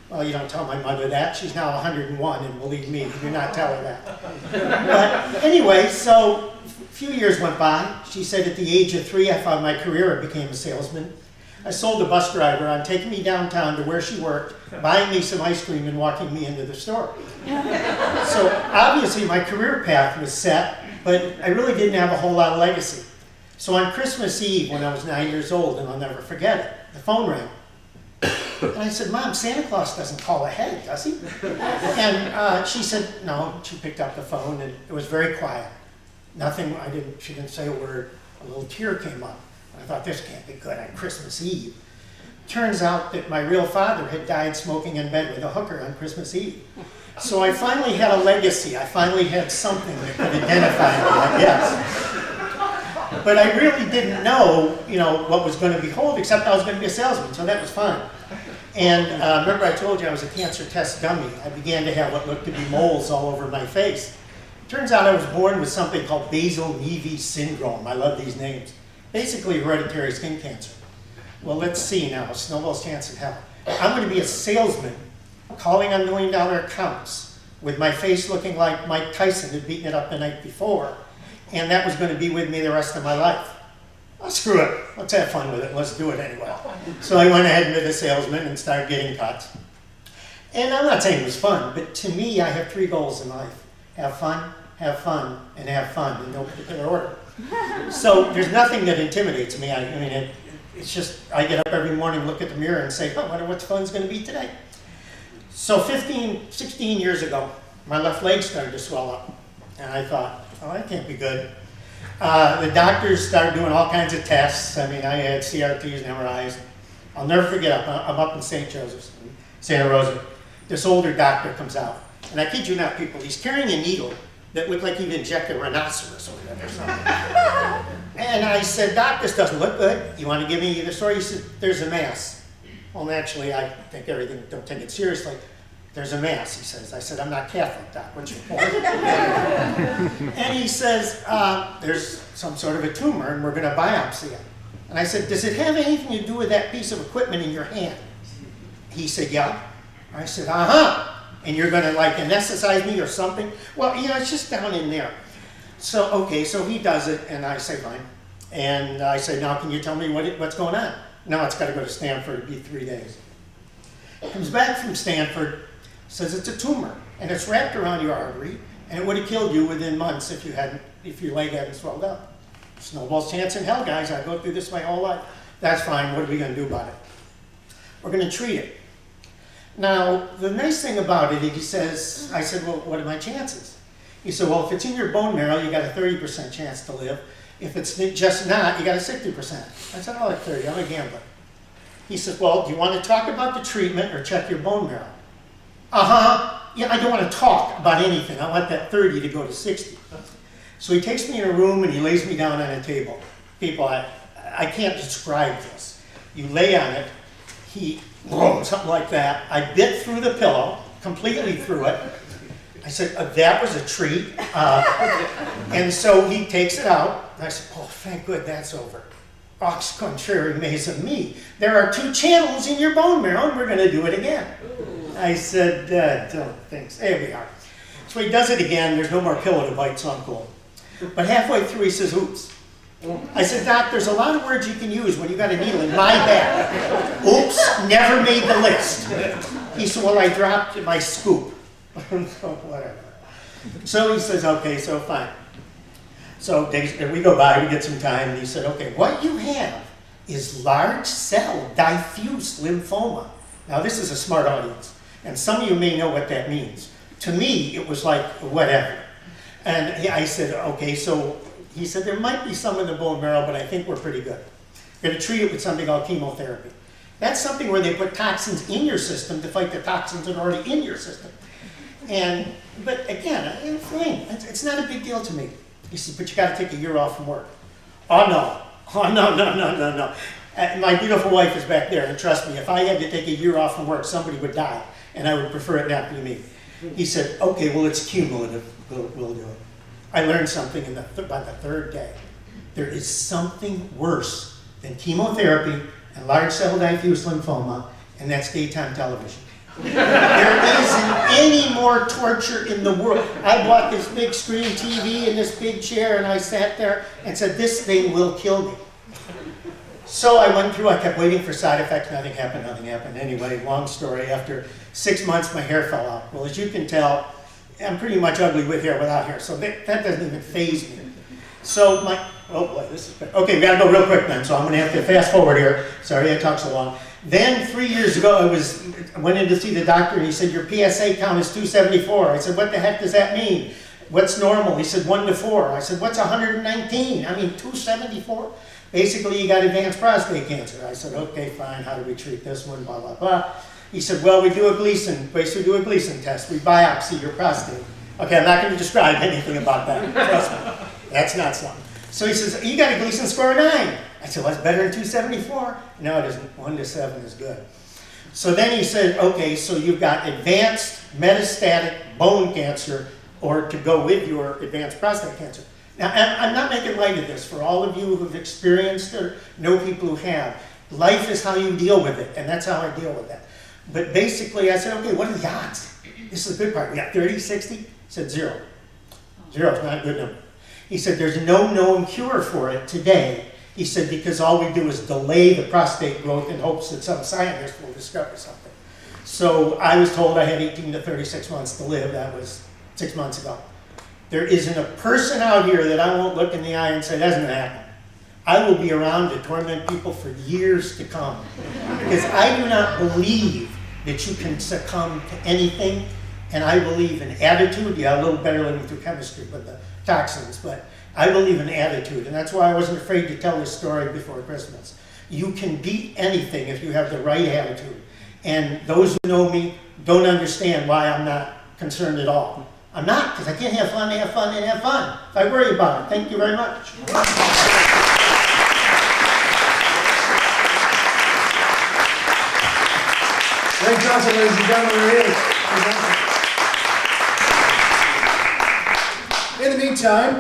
Well, you don't tell my mother that. She's now 101, and believe me, you do not tell her that. But anyway, so a few years went by. She said at the age of 3, I found my career and became a salesman. I sold a bus driver on taking me downtown to where she worked, buying me some ice cream and walking me into the store. So obviously my career path was set, but I really didn't have a whole lot of legacy. So on Christmas Eve when I was 9 years old, and I'll never forget it, the phone rang. And I said, Mom, Santa Claus doesn't call ahead, does he? And she said, no. She picked up the phone and it was very quiet. Nothing, she didn't say a word. A little tear came up. I thought, this can't be good on Christmas Eve. Turns out that my real father had died smoking in bed with a hooker on Christmas Eve. So I finally had a legacy. I finally had something that could identify me, I guess. But I really didn't know, what was going to behold, except I was going to be a salesman, so that was fun. And remember I told you I was a cancer test dummy. I began to have what looked to be moles all over my face. Turns out I was born with something called basal-Nevi syndrome. I love these names. Basically hereditary skin cancer. Well, let's see now, Snowball's Chance in Hell. I'm going to be a salesman calling on $1 million accounts with my face looking like Mike Tyson had beaten it up the night before. And that was going to be with me the rest of my life. Oh, screw it. Let's have fun with it. Let's do it anyway. So I went ahead and been a salesman and started getting cuts. And I'm not saying it was fun, but to me, I have 3 goals in life. Have fun, and have fun in no particular order. So there's nothing that intimidates me. It's just, I get up every morning, look at the mirror and say, oh, I wonder what fun's going to be today. So 16 years ago, my left leg started to swell up. And I thought, oh, that can't be good. The doctors started doing all kinds of tests. I had CRTs and MRIs. I'll never forget, I'm up in St. Joseph's, Santa Rosa. This older doctor comes out. And I kid you not, people, he's carrying a needle that looked like he'd inject a rhinoceros or something. And I said, Doc, this doesn't look good. You want to give me the story? He said, there's a mass. Well, naturally, I think everything, don't take it seriously. There's a mass, he says. I said, I'm not Catholic, Doc. What's your point? And he says, there's some sort of a tumor, and we're going to biopsy it. And I said, does it have anything to do with that piece of equipment in your hand? He said, yeah. I said, uh-huh. And you're going to, anesthetize me or something? Well, it's just down in there. So, okay, so he does it, and I say, fine. And I say, now, can you tell me what's going on? Now it's got to go to Stanford. It'll be 3 days. Comes back from Stanford, says it's a tumor, and it's wrapped around your artery, and it would have killed you within months if your leg hadn't swelled up. Snowball's Chance in Hell, guys. I go through this my whole life. That's fine. What are we going to do about it? We're going to treat it. Now, the nice thing about it, I said, well, what are my chances? He said, well, if it's in your bone marrow, you got a 30% chance to live. If it's just not, you got a 60%. I said, I like 30. I'm a gambler. He says, well, do you want to talk about the treatment or check your bone marrow? Uh-huh. Yeah, I don't want to talk about anything. I want that 30 to go to 60. So he takes me in a room and he lays me down on a table. People, I can't describe this. You lay on it, something like that. I bit through the pillow, completely through it. I said, that was a treat. And so he takes it out. And I said, oh, thank God that's over. Ox contrary maze of me. There are 2 channels in your bone marrow, and we're going to do it again. I said, thanks. There we are. So he does it again. There's no more pillow to bite, so I'm cool. But halfway through, he says, oops. I said, Doc, there's a lot of words you can use when you got a needle in my back. Oops, never made the list. He said, well, I dropped my scoop. So whatever. So he says, okay, so fine. So we go by, we get some time, and he said, okay, what you have is large cell diffuse lymphoma. Now this is a smart audience, and some of you may know what that means. To me, it was like, whatever. And I said, okay, so he said, there might be some in the bone marrow, but I think we're pretty good. We're going to treat it with something called chemotherapy. That's something where they put toxins in your system to fight the toxins that are already in your system. But again, it's not a big deal to me. He said, but you got to take a year off from work. Oh no. My beautiful wife is back there, and trust me, if I had to take a year off from work, somebody would die, and I would prefer it not to be me. He said, okay, well, it's cumulative. We'll do it. I learned something by the 3rd day. There is something worse than chemotherapy and large cell diffuse lymphoma, and that's daytime television. There isn't any more torture in the world. I bought this big screen TV and this big chair, and I sat there and said, this thing will kill me. So I went through, I kept waiting for side effects, nothing happened. Anyway, long story, after 6 months, my hair fell out. Well, as you can tell, I'm pretty much ugly with hair, without hair, so that doesn't even faze me. So oh boy, this is bad. Okay, we gotta go real quick then, so I'm gonna have to fast forward here. Sorry I talked so long. Then 3 years ago, I went in to see the doctor, and he said, your PSA count is 274. I said, what the heck does that mean? What's normal? He said, 1 to 4. I said, what's 119? 274? Basically, you got advanced prostate cancer. I said, okay, fine, how do we treat this one, blah, blah, blah. He said, well, we do a Gleason test. We biopsy your prostate. Okay, I'm not going to describe anything about that. Trust me. That's not something. So he says, you got a Gleason score of 9. I said, well, that's better than 274. No, it isn't. 1 to 7 is good. So then he said, okay, so you've got advanced metastatic bone cancer, or to go with your advanced prostate cancer. Now, I'm not making light of this. For all of you who've experienced or know people who have, life is how you deal with it, and that's how I deal with that. But basically, I said, okay, what are the odds? This is the good part. We got 30, 60? He said 0. 0 is not a good number. He said, there's no known cure for it today. He said, because all we do is delay the prostate growth in hopes that some scientist will discover something. So I was told I had 18 to 36 months to live. That was 6 months ago. There isn't a person out here that I won't look in the eye and say, that's going to happen. I will be around to torment people for years to come. Because I do not believe that you can succumb to anything. And I believe in attitude. Yeah, a little better living through chemistry with the toxins, but I believe in attitude, and that's why I wasn't afraid to tell this story before Christmas. You can beat anything if you have the right attitude. And those who know me don't understand why I'm not concerned at all. I'm not, because I can't have fun, have fun, and have fun if I worry about it. Thank you very much. Ray Johnson, ladies and gentlemen, there he is. In the meantime,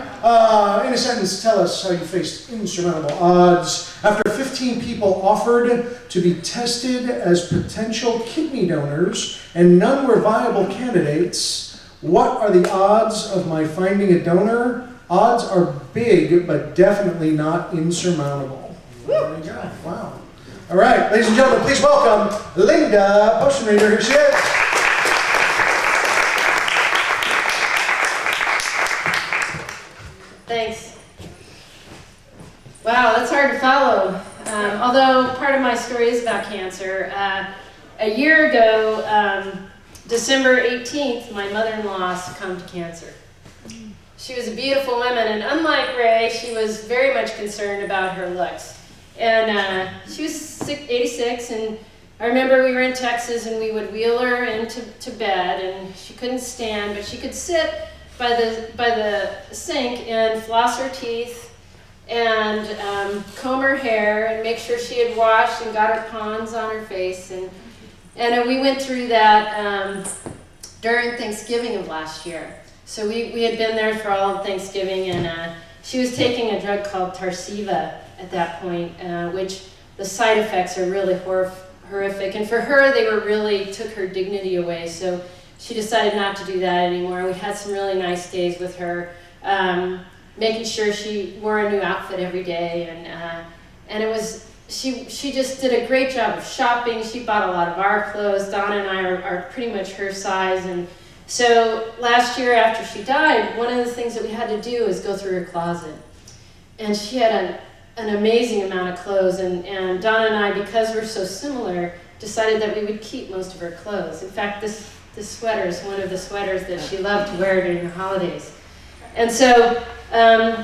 in a sentence, tell us how you faced insurmountable odds. After 15 people offered to be tested as potential kidney donors and none were viable candidates, what are the odds of my finding a donor? Odds are big, but definitely not insurmountable. There you go. Wow. All right, ladies and gentlemen, please welcome Linda Potionreader. Here she is. Thanks. Wow, that's hard to follow. Although part of my story is about cancer. A year ago, December 18th, my mother-in-law succumbed to cancer. She was a beautiful woman, and unlike Ray, she was very much concerned about her looks. And she was 86, and I remember we were in Texas, and we would wheel her into bed, and she couldn't stand, but she could sit. by the sink and floss her teeth and comb her hair and make sure she had washed and got her ponds on her face. And we went through that during Thanksgiving of last year. So we had been there for all of Thanksgiving, and she was taking a drug called Tarceva at that point, which the side effects are really horrific. And for her, they really took her dignity away. So she decided not to do that anymore. We had some really nice days with her, making sure she wore a new outfit every day, and it was. She just did a great job of shopping. She bought a lot of our clothes. Donna and I are pretty much her size. And so last year after she died, one of the things that we had to do is go through her closet. And she had an amazing amount of clothes. And Donna and I, because we're so similar, decided that we would keep most of her clothes. In fact, this sweater is one of the sweaters that she loved to wear during the holidays. And so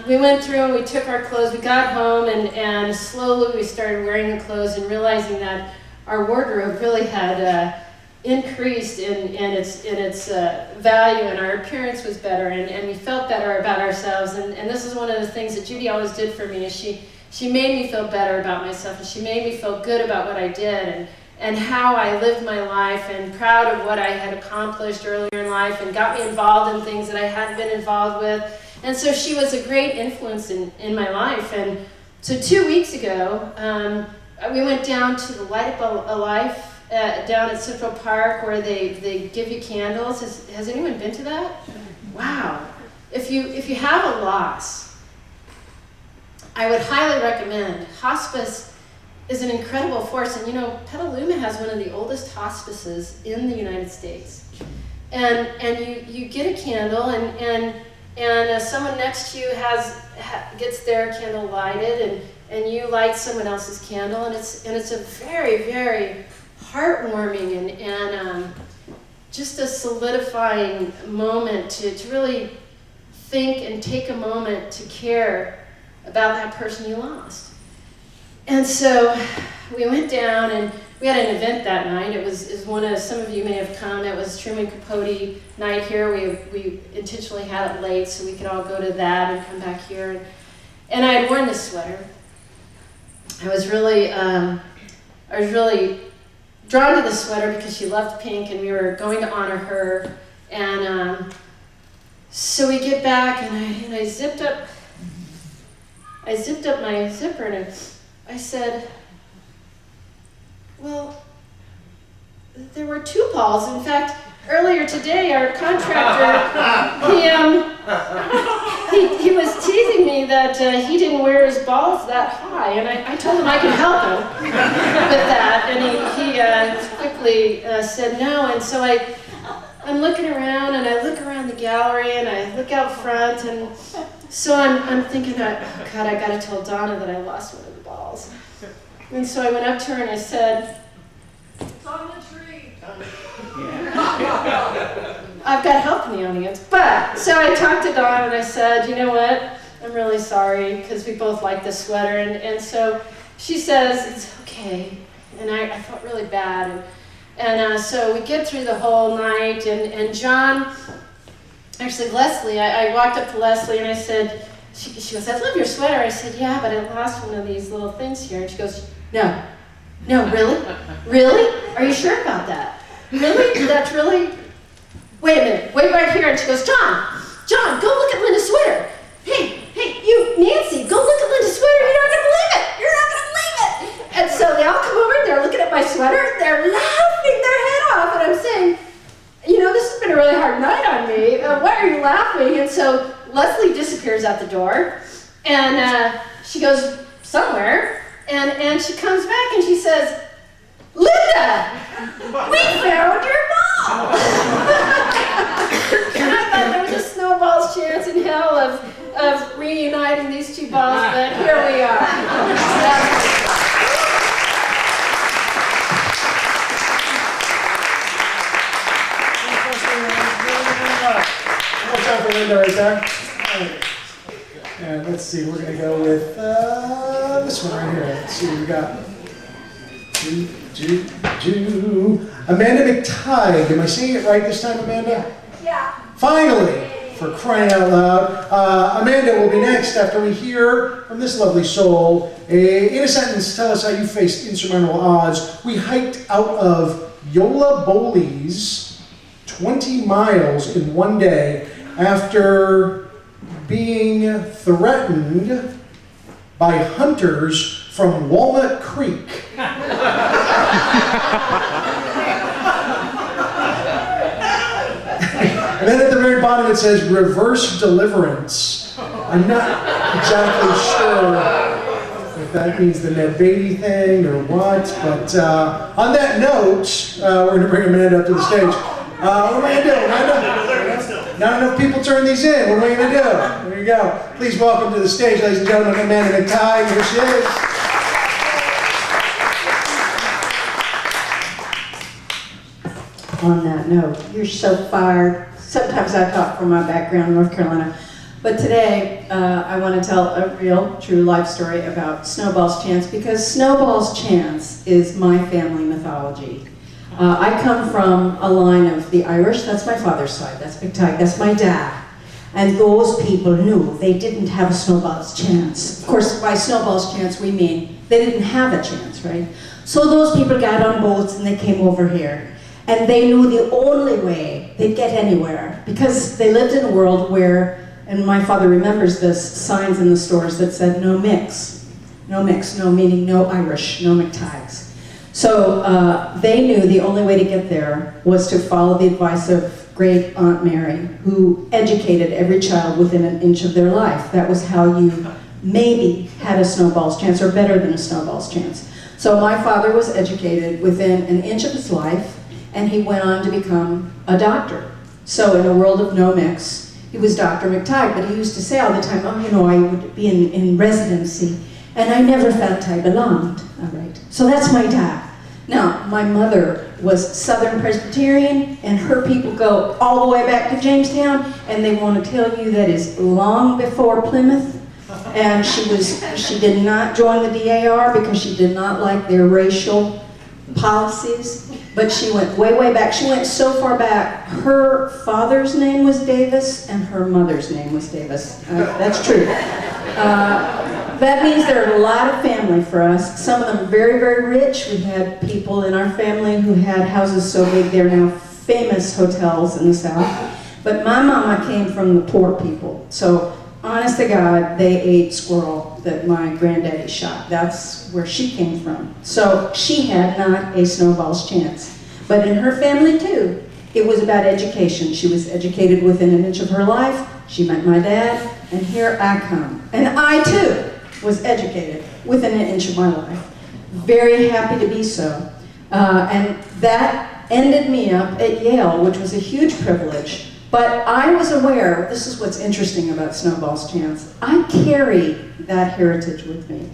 we went through and we took our clothes, we got home, and slowly we started wearing the clothes and realizing that our wardrobe really had increased in its value, and our appearance was better, and we felt better about ourselves. And this is one of the things that Judy always did for me, is she made me feel better about myself, and she made me feel good about what I did and how I lived my life, and proud of what I had accomplished earlier in life, and got me involved in things that I hadn't been involved with. And so she was a great influence in my life. And so 2 weeks ago, we went down to the Light Up a Life down at Central Park, where they give you candles. Has anyone been to that? Wow. If you have a loss, I would highly recommend. Hospice is an incredible force. And you know, Petaluma has one of the oldest hospices in the United States. And you get a candle, and someone next to you gets their candle lighted, and you light someone else's candle, and it's a very, very heartwarming and just a solidifying moment to really think and take a moment to care about that person you lost. And so we went down, and we had an event that night. It was some of you may have come. It was Truman Capote night here. We intentionally had it late so we could all go to that and come back here. And I had worn this sweater. I was really drawn to this sweater because she loved pink, and we were going to honor her. And so we get back, and I zipped up my zipper, and I said, well, there were 2 balls. In fact, earlier today, our contractor, he was teasing me that he didn't wear his balls that high, and I told him I could help him with that, and he quickly said no. And so I'm looking around, and I look around the gallery, and I look out front, and so I'm thinking, oh God, I gotta tell Donna that I lost one of the balls. And so I went up to her and I said, "It's on the tree." I've got help in the audience. But, so I talked to Dawn and I said, you know what, I'm really sorry, because we both like this sweater. And so she says, it's okay. And I felt really bad. And so we get through the whole night, and John, actually Leslie, I walked up to Leslie and I said, she goes, I love your sweater. I said, yeah, but I lost one of these little things here. And she goes, no, really? Really? Are you sure about that? Really? That's really? Wait a minute, wait right here. And she goes, John, go look at Linda's sweater. Hey, you, Nancy, go look at Linda's sweater. You're not gonna believe it. You're not gonna believe it. And so they all come over and they're looking at my sweater. They're laughing their head off. And I'm saying, you know, this has been a really hard night on me. Why are you laughing? And so Leslie disappears out the door, and she goes somewhere, and she comes back and she says, Linda, we found your ball. And I thought there was a snowball's chance in hell of reuniting these 2 balls, but here we are. One more time for Linda right there. And let's see, we're going to go with this one right here. Let's see what we got. Amanda McTighe. Am I saying it right this time, Amanda? Yeah. Finally, for crying out loud. Amanda will be next after we hear from this lovely soul. In a sentence, tell us how you faced insurmountable odds. We hiked out of Yola Boli's 20 miles in one day after being threatened by hunters from Walnut Creek. And then at the very bottom it says reverse deliverance. I'm not exactly sure if that means the Ned Beatty thing or what, but on that note, we're going to bring Amanda up to the stage. What am I going to do? Amanda? Not enough people turn these in. What am I going to do? There you go. Please welcome to the stage, ladies and gentlemen, Amanda McTighe. Here she is. On that note, you're so fired. Sometimes I talk from my background in North Carolina, but today I want to tell a real, true life story about Snowball's Chance, because Snowball's Chance is my family mythology. I come from a line of the Irish. That's my father's side. That's McTighe. That's my dad. And those people knew they didn't have a snowball's chance. Of course, by snowball's chance, we mean they didn't have a chance, right? So those people got on boats and they came over here. And they knew the only way they'd get anywhere, because they lived in a world where, and my father remembers this, signs in the stores that said no mix. No mix, no meaning no Irish, no McTighes. So they knew the only way to get there was to follow the advice of great Aunt Mary, who educated every child within an inch of their life. That was how you maybe had a snowball's chance, or better than a snowball's chance. So my father was educated within an inch of his life, and he went on to become a doctor. So in a world of no mix, he was Dr. McTighe, but he used to say all the time, oh, you know, I would be in residency, and I never felt I belonged. All right, so that's my dad. Now, my mother was Southern Presbyterian, and her people go all the way back to Jamestown, and they want to tell you that is long before Plymouth, and she did not join the DAR because she did not like their racial policies. But she went way, way back. She went so far back. Her father's name was Davis, and her mother's name was Davis. That's true. That means there are a lot of family for us. Some of them very, very rich. We had people in our family who had houses so big they're now famous hotels in the South. But my mama came from the poor people. So honest to God, they ate squirrel that my granddaddy shot. That's where she came from. So she had not a snowball's chance. But in her family too, it was about education. She was educated within an inch of her life. She met my dad, and here I come. And I too was educated within an inch of my life. Very happy to be so. And that ended me up at Yale, which was a huge privilege. But I was aware, this is what's interesting about Snowball's Chance, I carry that heritage with me.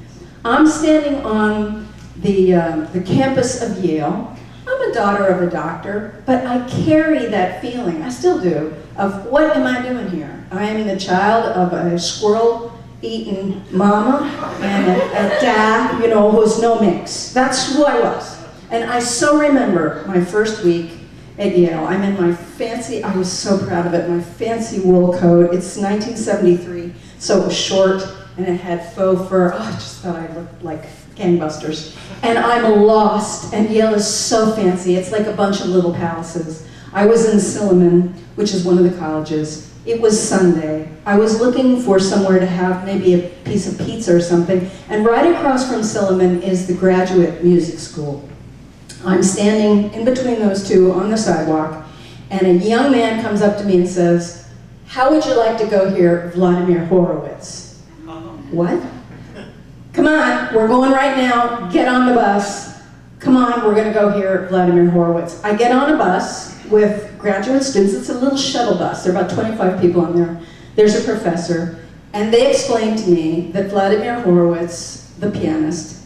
I'm standing on the campus of Yale. I'm a daughter of a doctor, but I carry that feeling, I still do, of what am I doing here? I am the child of a squirrel-eating mama and a dad, you know, who's no mix. That's who I was. And I so remember my first week at Yale. I'm in my fancy, I was so proud of it, my fancy wool coat. It's 1973, so it was short and it had faux fur. Oh, I just thought I looked like gangbusters. And I'm lost, and Yale is so fancy. It's like a bunch of little palaces. I was in Silliman, which is one of the colleges. It was Sunday. I was looking for somewhere to have maybe a piece of pizza or something, and right across from Silliman is the Graduate Music School. I'm standing in between those two on the sidewalk, and a young man comes up to me and says, "How would you like to go hear Vladimir Horowitz?" What? Come on, we're going right now, get on the bus. Come on, we're gonna go hear Vladimir Horowitz. I get on a bus with graduate students. It's a little shuttle bus. There are about 25 people on there. There's a professor, and they explained to me that Vladimir Horowitz, the pianist,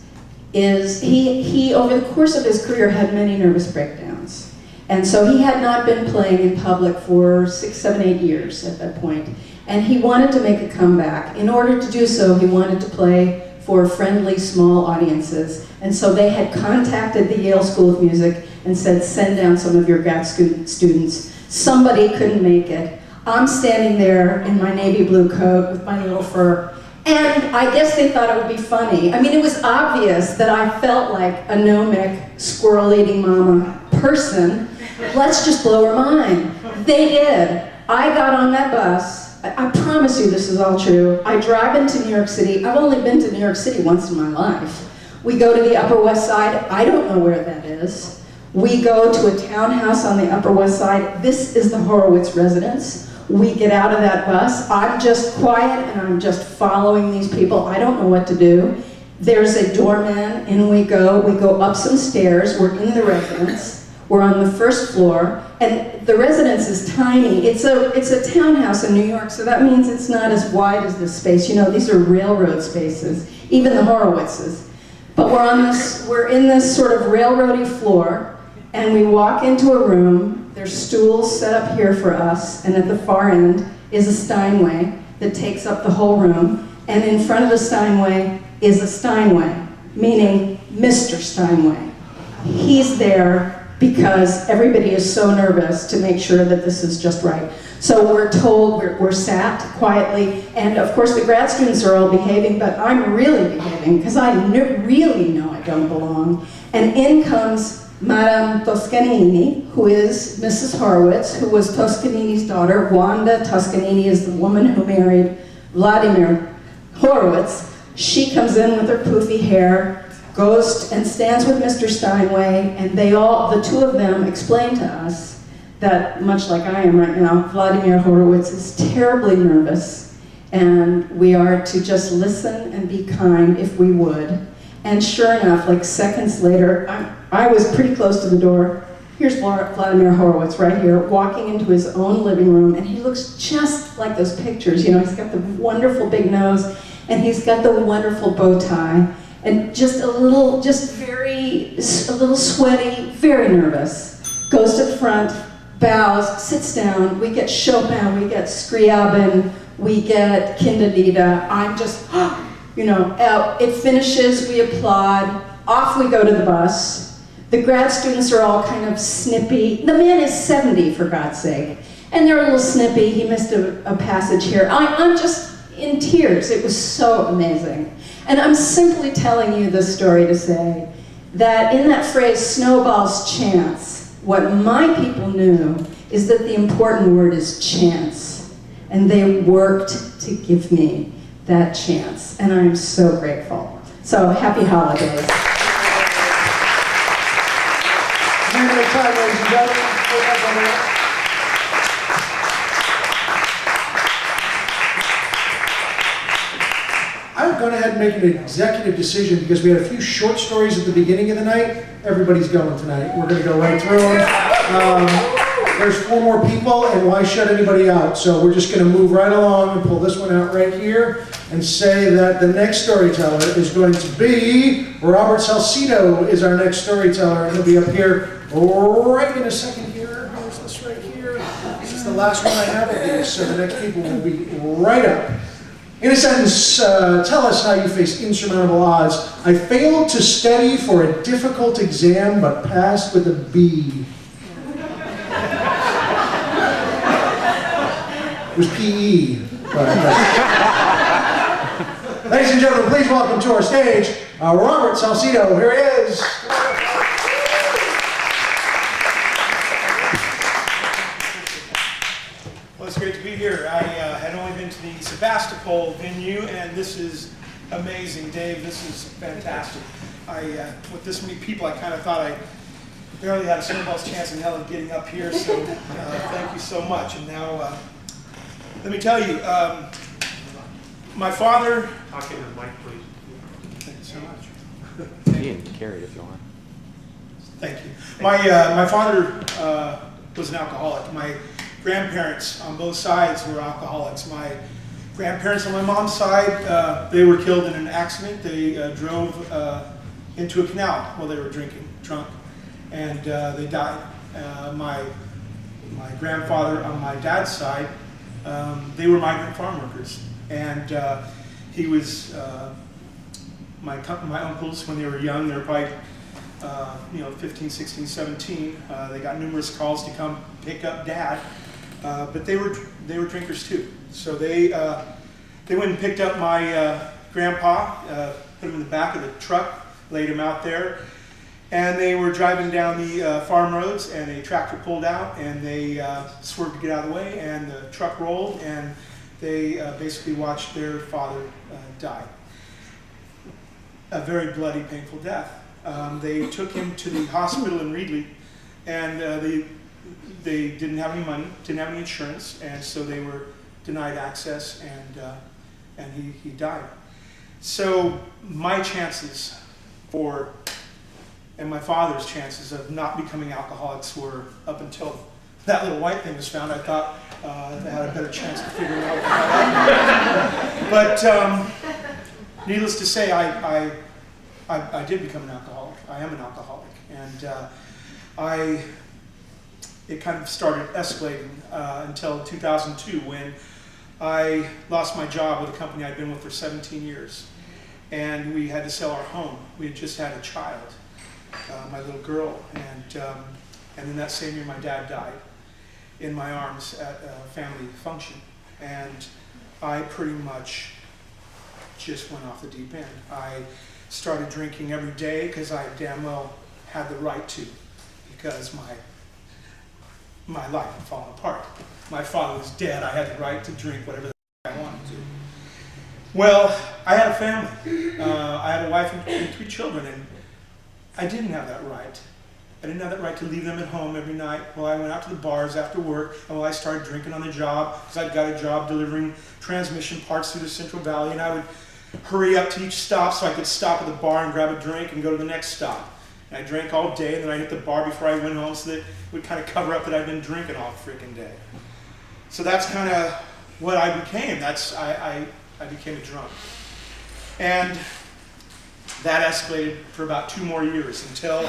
he over the course of his career had many nervous breakdowns. And so he had not been playing in public for 6, 7, 8 years at that point. And he wanted to make a comeback. In order to do so, he wanted to play for friendly, small audiences. And so they had contacted the Yale School of Music and said, send down some of your grad students. Somebody couldn't make it. I'm standing there in my navy blue coat with my little fur, and I guess they thought it would be funny. I mean, it was obvious that I felt like a gnomic, squirrel-eating mama person. Let's just blow her mind. They did. I got on that bus. I promise you this is all true. I drive into New York City. I've only been to New York City once in my life. We go to the Upper West Side. I don't know where that is. We go to a townhouse on the Upper West Side. This is the Horowitz residence. We get out of that bus. I'm just quiet and I'm just following these people. I don't know what to do. There's a doorman, in we go. We go up some stairs. We're in the residence. We're on the first floor, and the residence is tiny. It's a townhouse in New York, so that means it's not as wide as this space. You know, these are railroad spaces, even the Horowitzes. But we're in this sort of railroady floor, and we walk into a room. There's stools set up here for us, and at the far end is a Steinway that takes up the whole room, and in front of the Steinway is a Steinway, meaning Mr. Steinway. He's there because everybody is so nervous to make sure that this is just right. So we're told, we're sat quietly, and of course the grad students are all behaving, but I'm really behaving because I really know I don't belong. And in comes Madame Toscanini, who is Mrs. Horowitz, who was Toscanini's daughter. Wanda Toscanini is the woman who married Vladimir Horowitz. She comes in with her poofy hair, goes and stands with Mr. Steinway, and the two of them explain to us that, much like I am right now, Vladimir Horowitz is terribly nervous, and we are to just listen and be kind if we would. And sure enough, like seconds later, I was pretty close to the door. Here's Vladimir Horowitz right here, walking into his own living room, and he looks just like those pictures. You know, he's got the wonderful big nose, and he's got the wonderful bow tie, and just a little sweaty, very nervous. Goes to the front, bows, sits down. We get Chopin, we get Scriabin, we get Kinderlieder. I'm just, you know, it finishes, we applaud, off we go to the bus. The grad students are all kind of snippy. The man is 70, for God's sake. And they're a little snippy. He missed a passage here. I'm just in tears. It was so amazing. And I'm simply telling you this story to say that in that phrase, snowball's chance, what my people knew is that the important word is chance. And they worked to give me that chance. And I'm so grateful. So happy holidays. Time, ladies and gentlemen. I've gone ahead and made an executive decision because we had a few short stories at the beginning of the night. Everybody's going tonight. We're going to go right through them. There's 4 more people, and why shut anybody out? So we're just going to move right along and pull this one out right here and say that the next storyteller is going to be Robert Salcido is our next storyteller, and he'll be up here right in a second here. Here's this right here. This is the last one I have of these, so the next people will be right up. In a sentence, tell us how you face insurmountable odds. I failed to study for a difficult exam, but passed with a B. It was PE. Ladies and gentlemen, please welcome to our stage, Robert Salcido. Here he is. Well, it's great to be here. I had only been to the Sebastopol venue, and this is amazing. Dave, this is fantastic. With this many people, I kind of thought I barely had a snowball's chance in hell of getting up here, so thank you so much. And now, let me tell you, my father... Talk into the mic, please. Thank you so much. You can carry it if you want. Thank you. My father was an alcoholic. My grandparents on both sides were alcoholics. My grandparents on my mom's side, they were killed in an accident. They drove into a canal while they were drinking, drunk, and they died. My grandfather on my dad's side, they were migrant farm workers, and he was my uncles when they were young. They were probably 15, 16, 17. They got numerous calls to come pick up Dad but they were drinkers too. So they went and picked up my grandpa, put him in the back of the truck, laid him out there, and they were driving down the farm roads, and a tractor pulled out, and they swerved to get out of the way, and the truck rolled, and they basically watched their father die. A very bloody, painful death. They took him to the hospital in Reedley, and they didn't have any money, didn't have any insurance, and so they were denied access, and he died. So my chances and my father's chances of not becoming alcoholics were, up until that little white thing was found, I thought they had a better chance to figure it out. But needless to say, I did become an alcoholic. I am an alcoholic, and it kind of started escalating until 2002, when I lost my job with a company I'd been with for 17 years, and we had to sell our home. We had just had a child, my little girl, and in that same year my dad died in my arms at a family function, and I pretty much just went off the deep end. I started drinking every day because I damn well had the right to, because my life had fallen apart. My father was dead. I had the right to drink whatever the I wanted to. Well, I had a family. I had a wife and 3 children, and I didn't have that right. I didn't have that right to leave them at home every night while I went out to the bars after work, and while I started drinking on the job, because I'd got a job delivering transmission parts through the Central Valley, and I would hurry up to each stop so I could stop at the bar and grab a drink and go to the next stop. And I drank all day, and then I hit the bar before I went home, so that it would kind of cover up that I'd been drinking all freaking day. So that's kind of what I became. I became a drunk. And that escalated for about 2 more years, until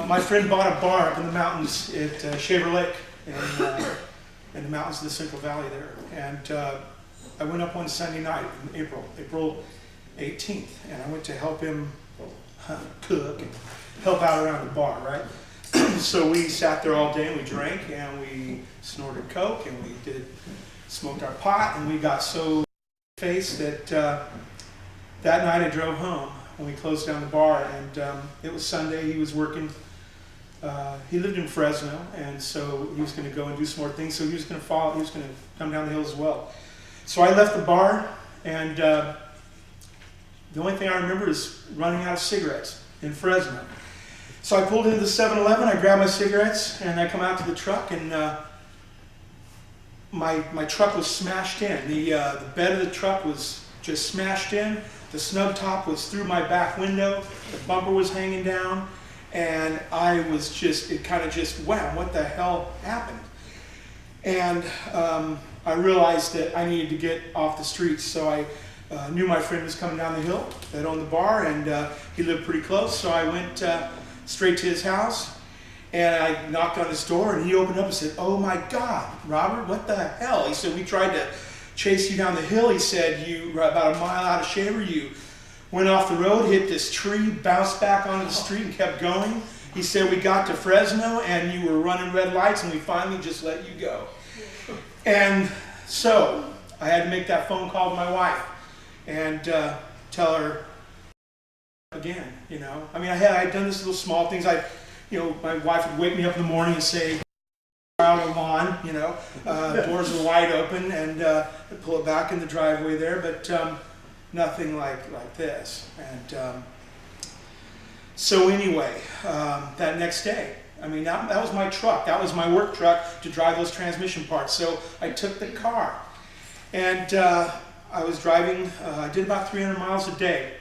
my friend bought a bar up in the mountains at Shaver Lake, in the mountains of the Central Valley there. And I went up one Sunday night in April 18th, and I went to help him cook and help out around the bar, right? So we sat there all day, and we drank, and we snorted coke, and we smoked our pot, and we got so faced that that night I drove home when we closed down the bar, and it was Sunday. He was working. He lived in Fresno, and so he was going to go and do some more things. So he was going to follow. He was going to come down the hill as well. So I left the bar, and the only thing I remember is running out of cigarettes in Fresno. So I pulled into the 7-Eleven, I grabbed my cigarettes, and I come out to the truck, and my truck was smashed in. The bed of the truck was just smashed in. The snub top was through my back window. The bumper was hanging down, and I was just, it kind of just, wow, what the hell happened? And I realized that I needed to get off the streets, so I knew my friend was coming down the hill that owned the bar, and he lived pretty close, so I went straight to his house, and I knocked on his door, and he opened up and said, "Oh my God, Robert, what the hell?" He said, "We tried to chase you down the hill." He said, "You were about a mile out of Shaver. You went off the road, hit this tree, bounced back onto the street, and kept going." He said, "We got to Fresno, and you were running red lights, and we finally just let you go." And so I had to make that phone call to my wife and tell her again, you know. I mean, I had done this little small things. My wife would wake me up in the morning and say, out on lawn, you know, doors were wide open, and I'd pull it back in the driveway there, but nothing like this. And so anyway, that next day, I mean, that was my truck. That was my work truck to drive those transmission parts. So I took the car, and I was driving, I did about 300 miles a day.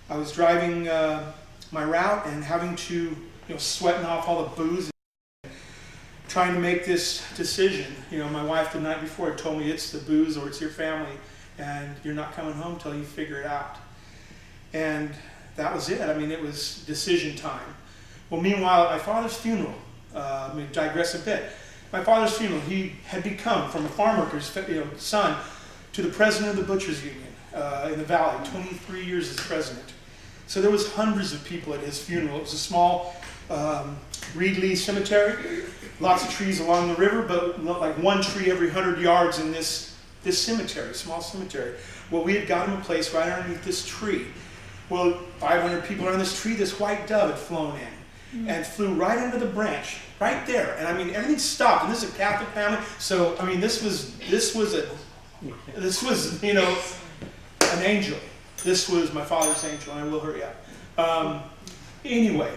I was driving my route and having to, sweating off all the booze, and trying to make this decision. My wife the night before had told me, it's the booze or it's your family, and you're not coming home till you figure it out. And that was it. I mean, it was decision time. Well, meanwhile, at my father's funeral, let me digress a bit. My father's funeral, he had become, from a farm worker's son, to the president of the Butchers Union in the Valley, 23 years as president. So there was hundreds of people at his funeral. It was a small Reedley Cemetery. Lots of trees along the river, but like one tree every 100 yards in this cemetery, small cemetery. Well, we had got him a place right underneath this tree. Well, 500 people around this tree, this white dove had flown in and flew right under the branch, right there. And I mean, everything stopped. And this is a Catholic family, so I mean, this was you know, an angel. This was my father's angel, and I will hurry up. Anyway,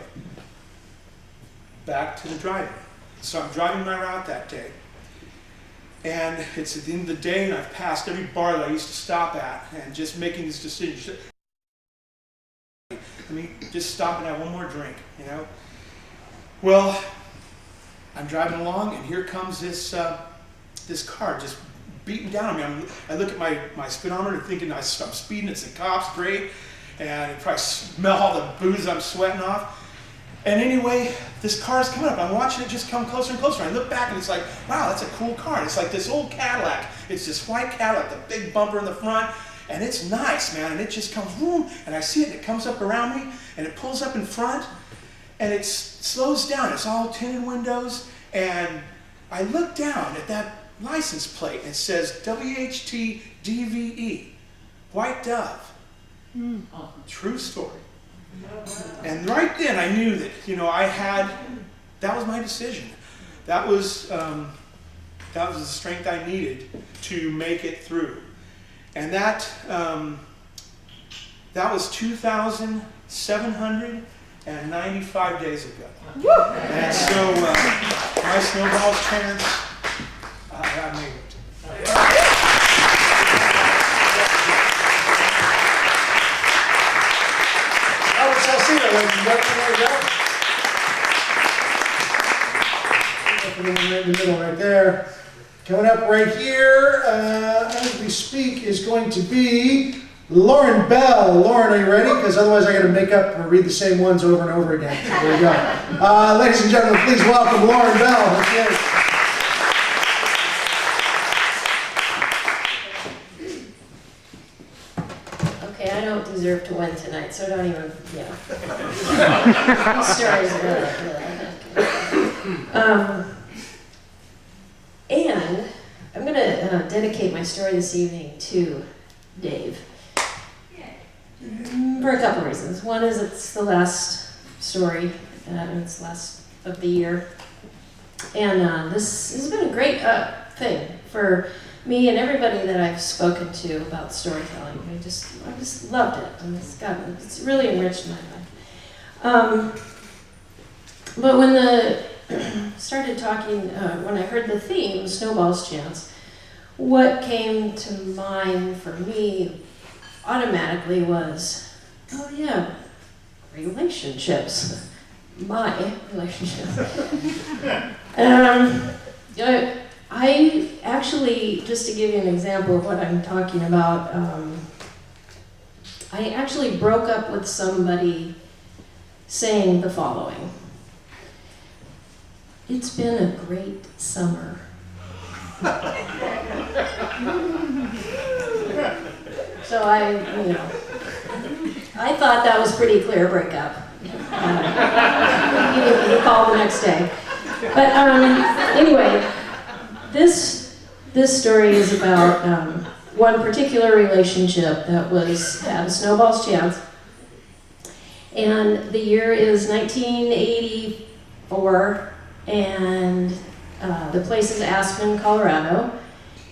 back to the driving. So I'm driving my route that day, and it's at the end of the day, and I've passed every bar that I used to stop at, and just making these decisions. Let me just stop and have one more drink, you know? Well, I'm driving along, and here comes this car just beating down on me. I look at my speedometer thinking I'm speeding, it's the cops, great, and I probably smell all the booze I'm sweating off. And anyway, this car is coming up. I'm watching it just come closer and closer. I look back and it's like, wow, that's a cool car. It's like this old Cadillac. It's this white Cadillac, the big bumper in the front. And it's nice, man. And it just comes, boom, and I see it, and it comes up around me, and it pulls up in front, and it slows down. It's all tinted windows. And I look down at that license plate, and it says WHT DVE, White Dove. True story. And right then I knew that, you know, that was my decision. That was the strength I needed to make it through. And that was 2,795 days ago. And so my snowball's chance, I made it. Ladies and gentlemen, there you go. Opening right in the middle right there. Coming up right here, as we speak, is going to be Lauren Bell. Lauren, are you ready? Because otherwise I got to make up or read the same ones over and over again. There you go. Ladies and gentlemen, please welcome Lauren Bell. Okay, I don't deserve to win tonight, so don't even, you know. These stories are really. And I'm going to dedicate my story this evening to Dave. For a couple reasons. One is it's the last story, and it's the last of the year. And this has been a great thing for me and everybody that I've spoken to about storytelling. I just loved it, and it's really enriched my life. But when started talking, when I heard the theme, Snowball's Chance, what came to mind for me automatically was, oh yeah, relationships. My relationships. I actually, just to give you an example of what I'm talking about, I actually broke up with somebody saying the following: "It's been a great summer." So I thought that was pretty clear breakup. He called the next day. But anyway, this story is about one particular relationship that had a snowball's chance. And the year is 1984, and the place is Aspen, Colorado,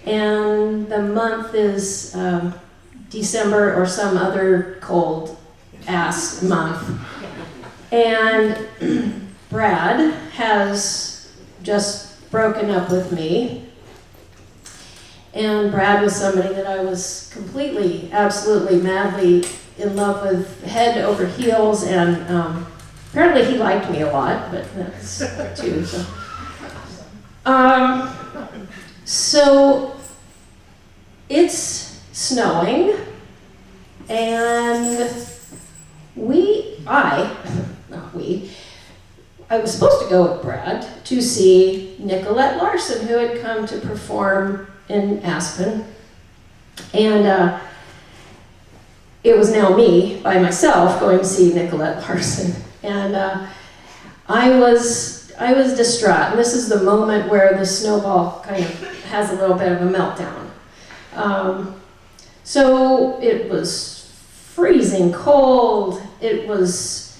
and the month is December or some other cold-ass month. And Brad has just broken up with me. And Brad was somebody that I was completely, absolutely, madly in love with, head over heels, and apparently he liked me a lot, but that's too. So it's snowing, and I was supposed to go with Brad to see Nicolette Larson, who had come to perform in Aspen. And it was now me, by myself, going to see Nicolette Larson. And I was distraught, and this is the moment where the snowball kind of has a little bit of a meltdown. So it was freezing cold, it was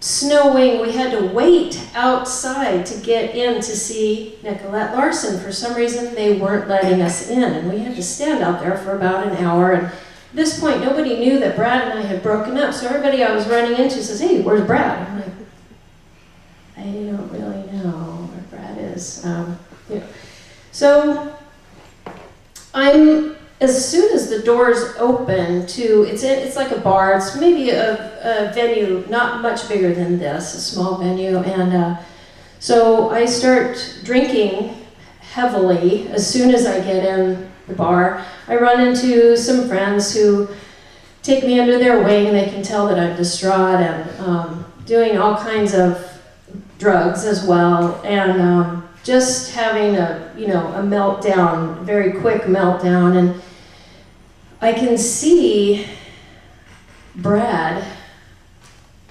snowing, we had to wait outside to get in to see Nicolette Larson. For some reason, they weren't letting us in, and we had to stand out there for about an hour. And at this point, nobody knew that Brad and I had broken up, so everybody I was running into says, "Hey, where's Brad?" I'm like, I don't really know where Brad is. So as soon as the doors open to, it's like a bar, it's maybe a venue not much bigger than this, a small venue, and so I start drinking heavily as soon as I get in the bar. I run into some friends who take me under their wing. They can tell that I'm distraught and doing all kinds of drugs as well, and just having a meltdown, very quick meltdown. And I can see Brad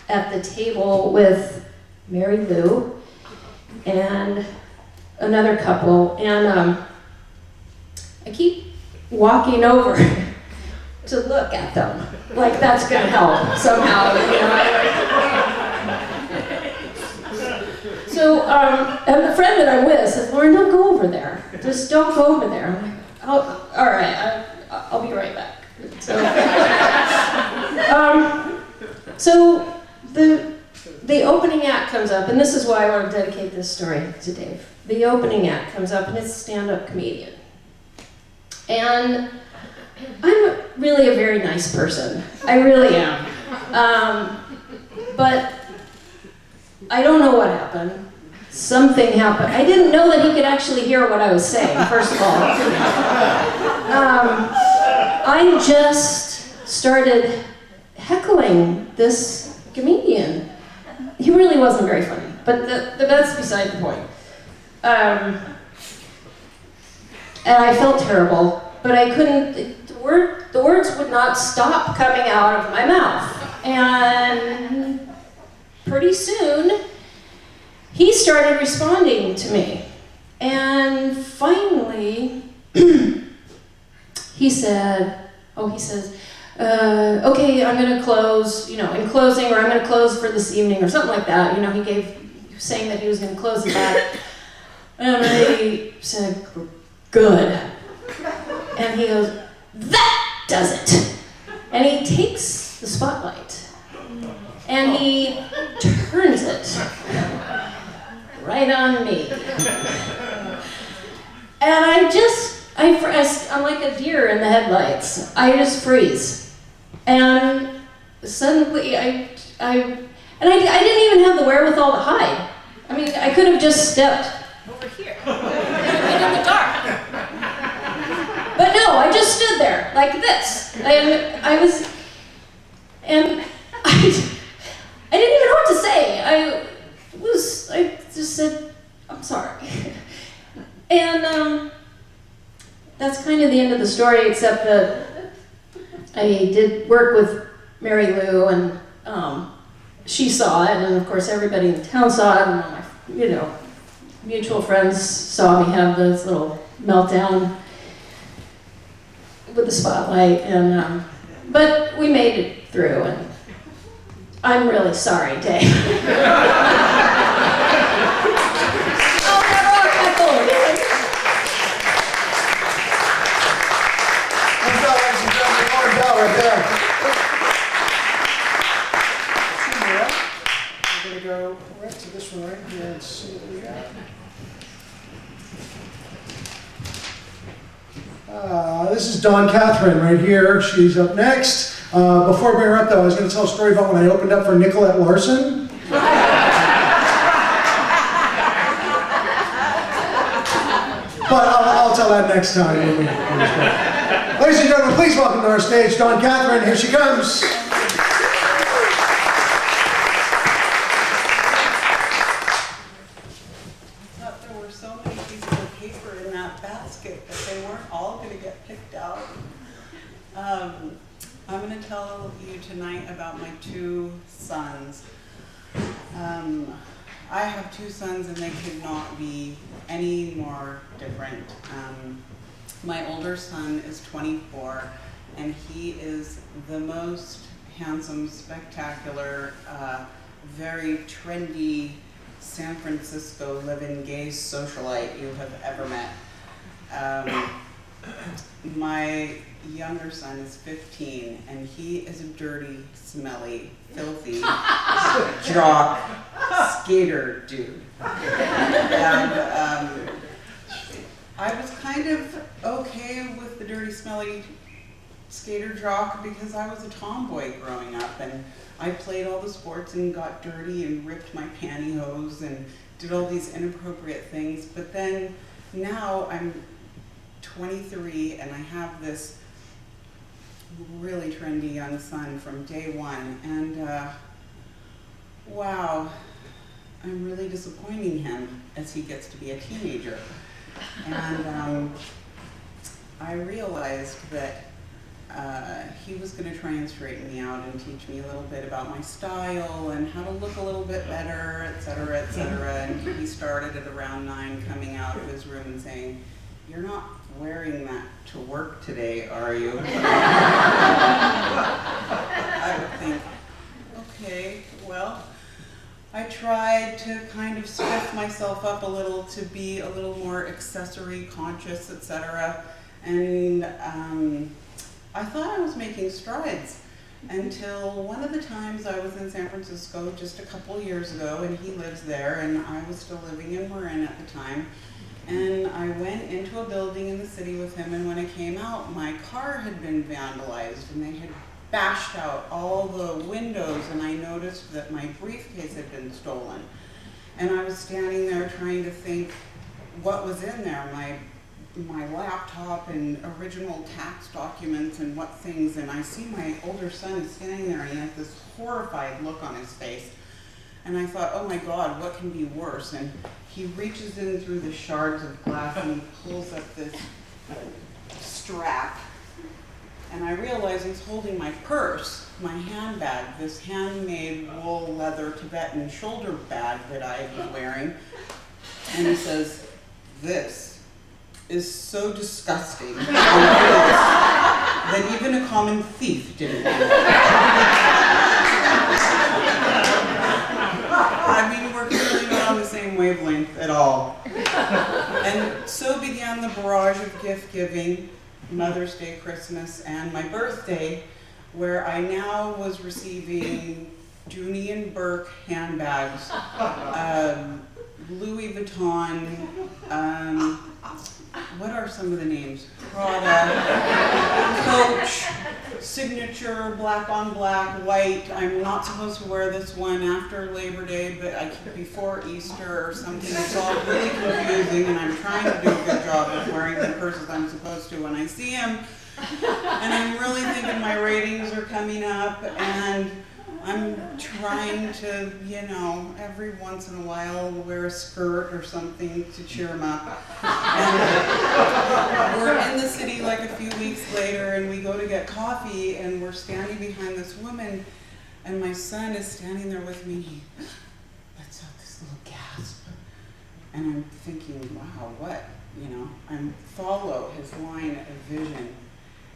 at the table with Mary Lou and another couple, and I keep walking over to look at them, like that's gonna help somehow, So, and the friend that I'm with says, "Lauren, don't go over there. Just don't go over there." I'm like, "Oh, all right, I'll be right back." So the opening act comes up, and this is why I want to dedicate this story to Dave. The opening act comes up, and it's a stand-up comedian. And I'm really a very nice person. I really am. But I don't know what happened. Something happened. I didn't know that he could actually hear what I was saying, first of all. I just started heckling this comedian. He really wasn't very funny, but that's beside the point. And I felt terrible, but I couldn't, the words would not stop coming out of my mouth. And pretty soon, he started responding to me. And finally, he says, okay, I'm gonna close, in closing, or I'm gonna close for this evening, or something like that. He was saying that he was gonna close it back. And I said, "Good." And he goes, "That does it." And he takes the spotlight and he turns it right on me. And I'm like a deer in the headlights. I just freeze. And suddenly I didn't even have the wherewithal to hide. I mean, I could have just stepped over here and in the dark. But no, I just stood there like this. And I didn't even know what to say. I just said, "I'm sorry." And that's kind of the end of the story, except that I did work with Mary Lou, and she saw it, and of course everybody in town saw it, and my, mutual friends saw me have this little meltdown with the spotlight, and but we made it through, and I'm really sorry, Dave. Right there. We're going to go right to this one right here and see what we got. This is Dawn Catherine right here. She's up next. Before I bring her up, though, I was going to tell a story about when I opened up for Nicolette Larson. But I'll tell that next time. Ladies and gentlemen, please welcome to our stage Dawn Catherine. Here she comes. I thought there were so many pieces of paper in that basket, but they weren't all going to get picked out. I'm going to tell you tonight about my two sons. I have two sons and they could not be any more different. My older son is 24 and he is the most handsome, spectacular, very trendy San Francisco living gay socialite you have ever met. My younger son is 15 and he is a dirty, smelly, filthy, jock, skater dude. And I was kind of okay with the dirty, smelly skater jock because I was a tomboy growing up and I played all the sports and got dirty and ripped my pantyhose and did all these inappropriate things. But then now I'm 23 and I have this really trendy young son from day one, and wow, I'm really disappointing him as he gets to be a teenager. And I realized that he was going to try and straighten me out and teach me a little bit about my style and how to look a little bit better, et cetera, et cetera. And he started at around 9 coming out of his room and saying, "You're not wearing that to work today, are you?" I would think, okay, well, I tried to kind of spiff myself up a little to be a little more accessory conscious, etc. And I thought I was making strides until one of the times I was in San Francisco just a couple years ago, and he lives there, and I was still living in Marin at the time. And I went into a building in the city with him, and when I came out, my car had been vandalized, and they had bashed out all the windows, and I noticed that my briefcase had been stolen. And I was standing there trying to think what was in there, my laptop and original tax documents and what things, and I see my older son is standing there and he has this horrified look on his face. And I thought, oh my God, what can be worse? And he reaches in through the shards of glass and he pulls up this strap. And I realize he's holding my purse, my handbag, this handmade wool leather Tibetan shoulder bag that I was wearing. And he says, "This is so disgusting that even a common thief didn't want it." I mean, we're clearly not on the same wavelength at all. And so began the barrage of gift giving, Mother's Day, Christmas, and my birthday, where I now was receiving Dooney and Burke handbags, Louis Vuitton, what are some of the names? Prada, Coach, Signature, black on black, white. I'm not supposed to wear this one after Labor Day, but before Easter or something. It's all really confusing, and I'm trying to do a good job of wearing the purses I'm supposed to when I see him. And I'm really thinking my ratings are coming up, and I'm trying to, every once in a while wear a skirt or something to cheer him up. And we're in the city like a few weeks later, and we go to get coffee, and we're standing behind this woman, and my son is standing there with me, and he lets out this little gasp. And I'm thinking, wow, what? I follow his line of vision.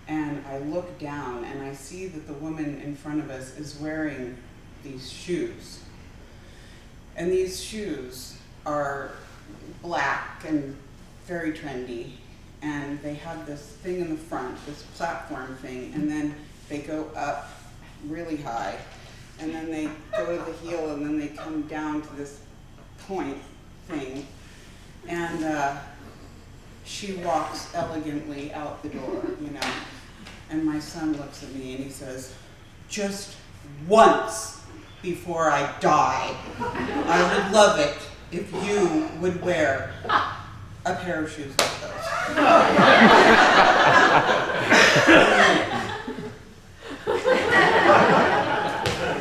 And I look down and I see that the woman in front of us is wearing these shoes. And these shoes are black and very trendy. And they have this thing in the front, this platform thing, and then they go up really high. And then they go to the heel and then they come down to this point thing. And she walks elegantly out the door, And my son looks at me and he says, "Just once before I die, I would love it if you would wear a pair of shoes like those."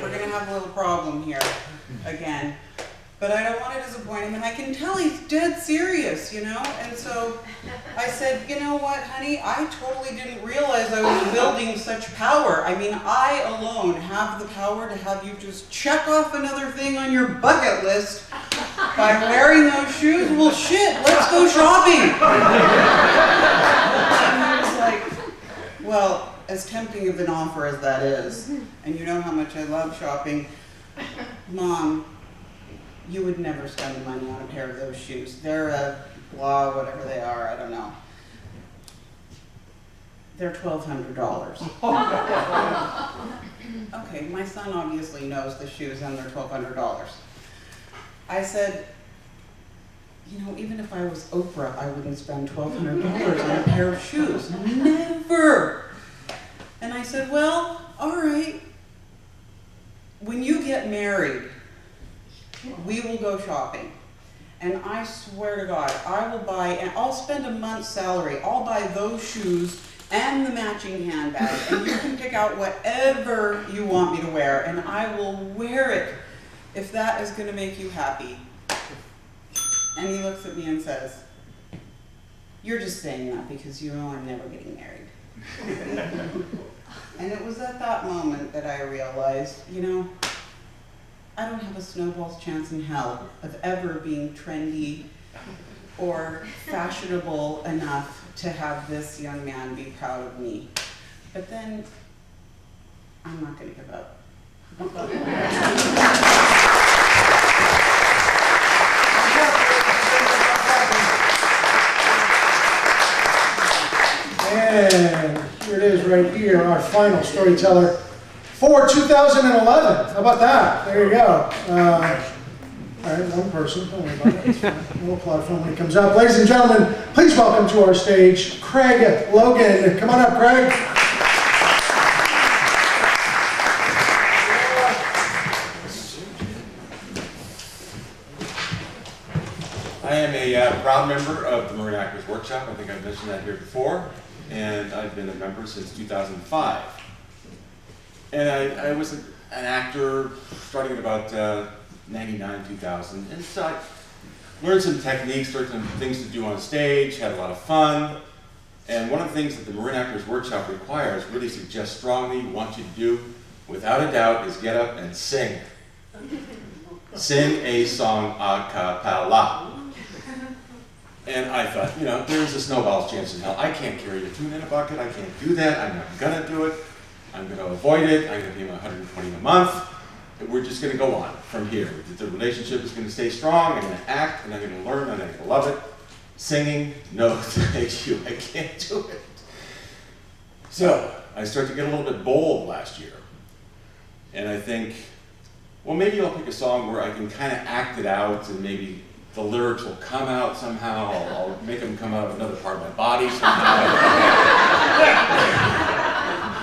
We're going to have a little problem here again. But I don't want to disappoint him, and I can tell he's dead serious, you know? And so I said, you know what, honey, I totally didn't realize I was wielding such power. I mean, I alone have the power to have you just check off another thing on your bucket list by wearing those shoes. Well, shit, let's go shopping. And I was like, well, as tempting of an offer as that is, and you know how much I love shopping, Mom, you would never spend money on a pair of those shoes. They're a blah, whatever they are, I don't know. They're $1,200. Okay, my son obviously knows the shoes and they're $1,200. I said, you know, even if I was Oprah, I wouldn't spend $1,200 on a pair of shoes. Never! And I said, well, all right. When you get married, we will go shopping. And I swear to God, I will buy, and I'll spend a month's salary. I'll buy those shoes and the matching handbag. And you can pick out whatever you want me to wear, and I will wear it if that is going to make you happy. And he looks at me and says, you're just saying that because you know I'm never getting married. And it was at that moment that I realized, you know, I don't have a snowball's chance in hell of ever being trendy or fashionable enough to have this young man be proud of me. But then, I'm not going to give up. And here it is right here, our final storyteller for 2011. How about that? There you go. All right, one person. Don't worry about it. It's fine. We'll applaud for him when he comes up. Ladies and gentlemen, please welcome to our stage Craig Logan. Come on up, Craig. I am a proud member of the Marine Actors Workshop. I think I've mentioned that here before. And I've been a member since 2005. And I was an actor starting at about 99, 2000. And so I learned some techniques, learned some things to do on stage, had a lot of fun. And one of the things that the Marine Actors Workshop requires, really suggests strongly, wants you to do, without a doubt, is get up and sing. Sing a song a cappella. And I thought, you know, there's a snowball's chance in hell. I can't carry a tune in a bucket. I can't do that. I'm not going to do it. I'm going to avoid it. I'm going to pay my $120 a month. And we're just going to go on from here. The relationship is going to stay strong. I'm going to act, and I'm going to learn, and I'm going to love it. Singing, no, thank you. I can't do it. So I started to get a little bit bold last year. And I think, well, maybe I'll pick a song where I can kind of act it out, and maybe the lyrics will come out somehow. I'll make them come out of another part of my body somehow.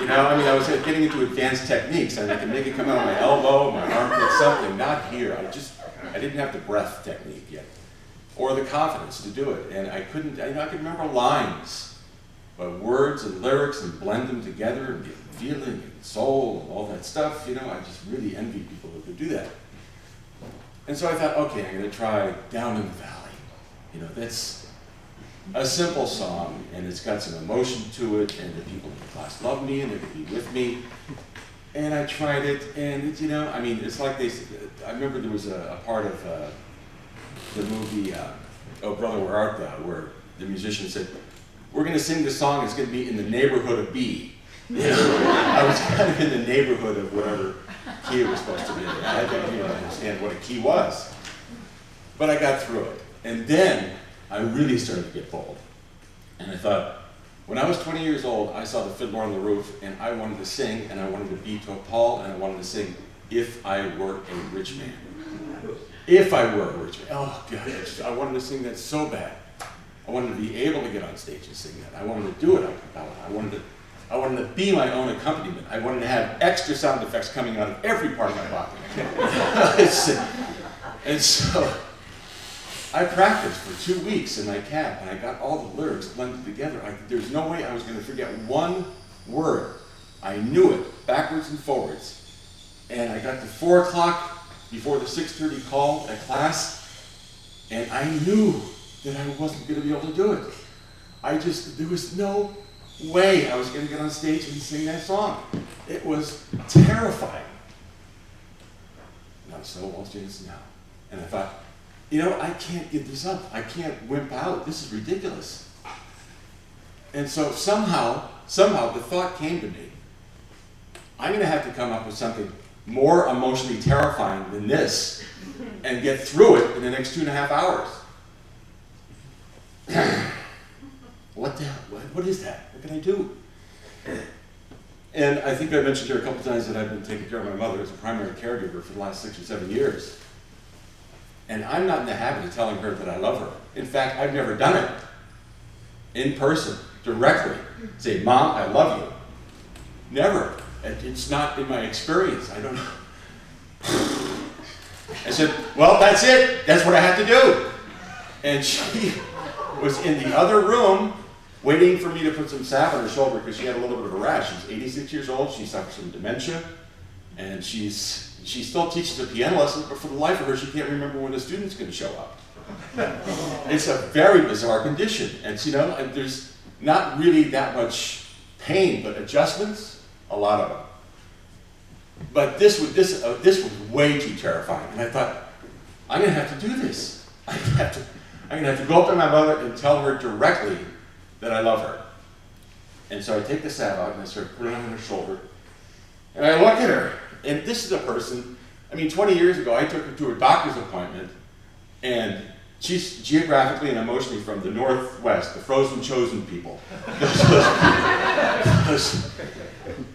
You know, I mean, I was getting into advanced techniques, and I can make it come out of my elbow, my armpit, something. Not here. I didn't have the breath technique yet, or the confidence to do it. And I couldn't. I could remember lines, but words and lyrics and blend them together and get feeling and soul and all that stuff. You know, I just really envy people who could do that. And so I thought, okay, I'm going to try Down in the Valley. You know, that's a simple song, and it's got some emotion to it, and the people in the class love me, and they're going to be with me. And I tried it, and it's, you know, I mean, it's like I remember there was a part of the movie, Oh Brother, Where Art Thou, where the musician said, we're going to sing this song, it's going to be in the neighborhood of B. You know, I was kind of in the neighborhood of whatever key it was supposed to be. I didn't even understand what a key was. But I got through it. And then I really started to get bold. And I thought, when I was 20 years old, I saw the Fiddler on the Roof, and I wanted to sing, and I wanted to beat to Paul, and I wanted to sing, If I Were a Rich Man. If I were a rich man. Oh, God, I wanted to sing that so bad. I wanted to be able to get on stage and sing that. I wanted to do it a cappella. I wanted to be my own accompaniment. I wanted to have extra sound effects coming out of every part of my body. And so I practiced for 2 weeks in my cab, and I got all the lyrics blended together. There's no way I was going to forget one word. I knew it, backwards and forwards. And I got to 4 o'clock before the 6:30 call at class, And I knew that I wasn't going to be able to do it. There was no way I was going to get on stage and sing that song. It was terrifying. And I was so well changed now. And I thought, you know, I can't give this up. I can't wimp out. This is ridiculous. And so somehow the thought came to me, I'm going to have to come up with something more emotionally terrifying than this and get through it in the next 2.5 hours. What the hell? What is that? What can I do? And I think I mentioned here a couple times that I've been taking care of my mother as a primary caregiver for the last 6 or 7 years. And I'm not in the habit of telling her that I love her. In fact, I've never done it in person, directly. Say, Mom, I love you. Never. It's not in my experience. I don't know. I said, well, that's it. That's what I have to do. And she was in the other room waiting for me to put some salve on her shoulder because she had a little bit of a rash. She's 86 years old. She suffers from dementia. And she still teaches a piano lesson, but for the life of her, she can't remember when the student's going to show up. It's a very bizarre condition. And, you know, there's not really that much pain, but adjustments, a lot of them. But this was way too terrifying. And I thought, I'm going to have to do this. I'm going to have to go up to my mother and tell her directly that I love her. And so I take the salve out and I start putting it on her shoulder. And I look at her. And this is a person, I mean, 20 years ago, I took her to a doctor's appointment. And she's geographically and emotionally from the Northwest, the frozen chosen people.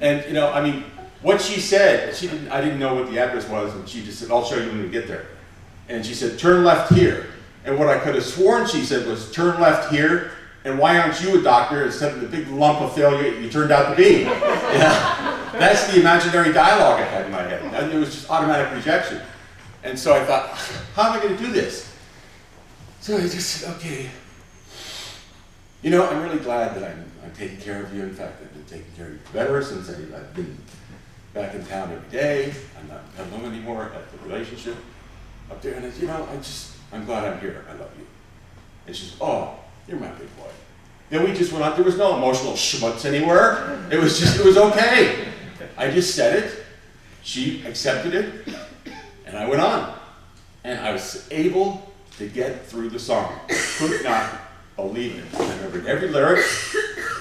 And, you know, I mean, what she said, I didn't know what the address was, and she just said, I'll show you when we get there. And she said, turn left here. And what I could have sworn she said was, turn left here, and why aren't you a doctor instead of the big lump of failure you turned out to be? Yeah. That's the imaginary dialogue I had in my head. And it was just automatic rejection. And so I thought, how am I going to do this? So I just said, okay. You know, I'm really glad that I'm taking care of you. In fact, I've been taking care of you better since I've been back in town every day. I'm not in Petaluma anymore at the relationship up there. And I said, you know, I'm glad I'm here. I love you. And she said, oh, you're my big boy. Then we just went on. There was no emotional schmutz anywhere. It was okay. I just said it. She accepted it. And I went on. And I was able to get through the song. Could not believe it. I remembered every lyric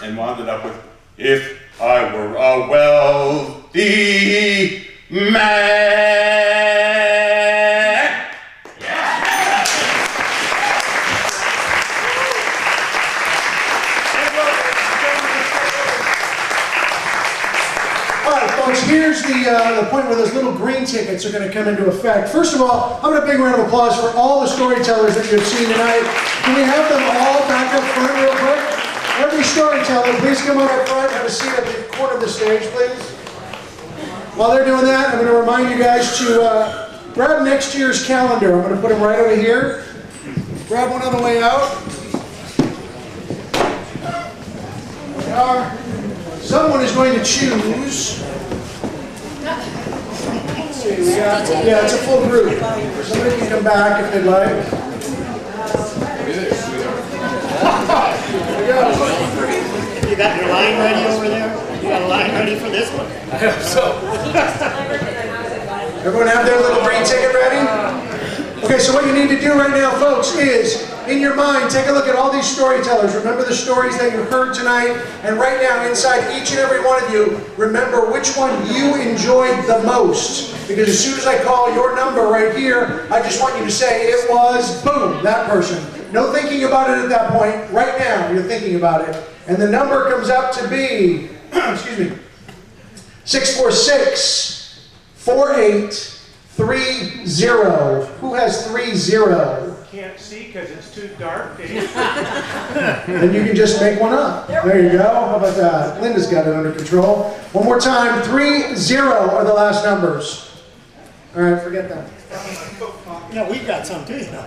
and wound it up with, if I were a wealthy man. All right, folks, here's the point where those little green tickets are going to come into effect. First of all, how about a big round of applause for all the storytellers that you've seen tonight. Can we have them all back up front real quick? Every storyteller, please come on up front. Have a seat at the corner of the stage, please. While they're doing that, I'm going to remind you guys to grab next year's calendar. I'm going to put them right over here. Grab one on the way out. There we are. Someone is going to choose. Let's see, we got, yeah, it's a full group. Somebody can come back if they'd like. There we go. You got your line ready over there? You got a line ready for this one? I hope so. Everyone have their little green ticket ready? Okay, so what you need to do right now, folks, is in your mind, take a look at all these storytellers. Remember the stories that you heard tonight. And right now, inside each and every one of you, remember which one you enjoyed the most. Because as soon as I call your number right here, I just want you to say it was, boom, that person. No thinking about it at that point. Right now, you're thinking about it. And the number comes up to be, excuse me, 646-4830. Who has 30? Can't see because it's too dark. Then you can just make one up. There you go. How about that? Linda's got it under control. One more time. 30 are the last numbers. All right, forget that. Yeah, we've got some too, you know.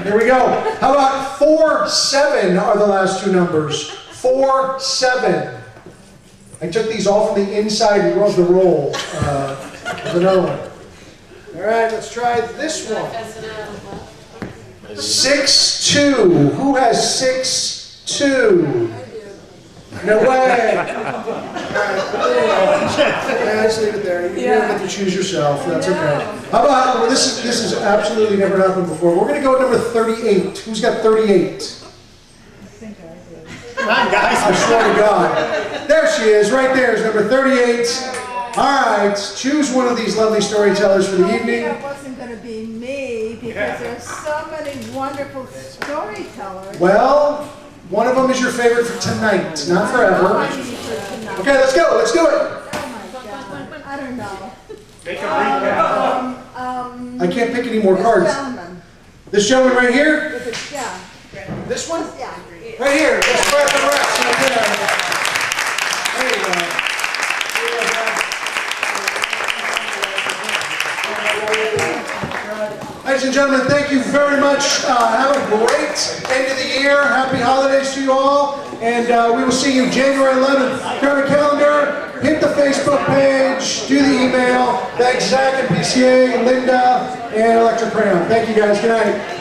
Here we go. How about 47 are the last two numbers? 47. I took these all from the inside of the roll. There's another one. All right, let's try this one. 6-2. Who has 6-2? No way. Yeah, just leave it there. You don't have to choose yourself. That's okay. How about, well, this is absolutely never happened before. We're going to go with number 38. Who's got 38? Come on, guys. I swear to God. There she is. Right there is number 38. All right. Choose one of these lovely storytellers for the evening. It wasn't going to be me because there's so many wonderful storytellers. Well, one of them is your favorite for tonight, not forever. Okay, let's go. Let's do it. Oh my God. I don't know. Make a recap. I can't pick any more cards. Gentleman. This gentleman right here? Yeah. This one? Yeah. Right here. Let's grab the rest. Right there. There you go. Ladies and gentlemen, thank you very much. Have a great end of the year. Happy holidays to you all. And we will see you January 11th. Grab a calendar, hit the Facebook page, do the email. Thanks, Zach and PCA, Linda, and Electric Crayon. Thank you guys. Good night.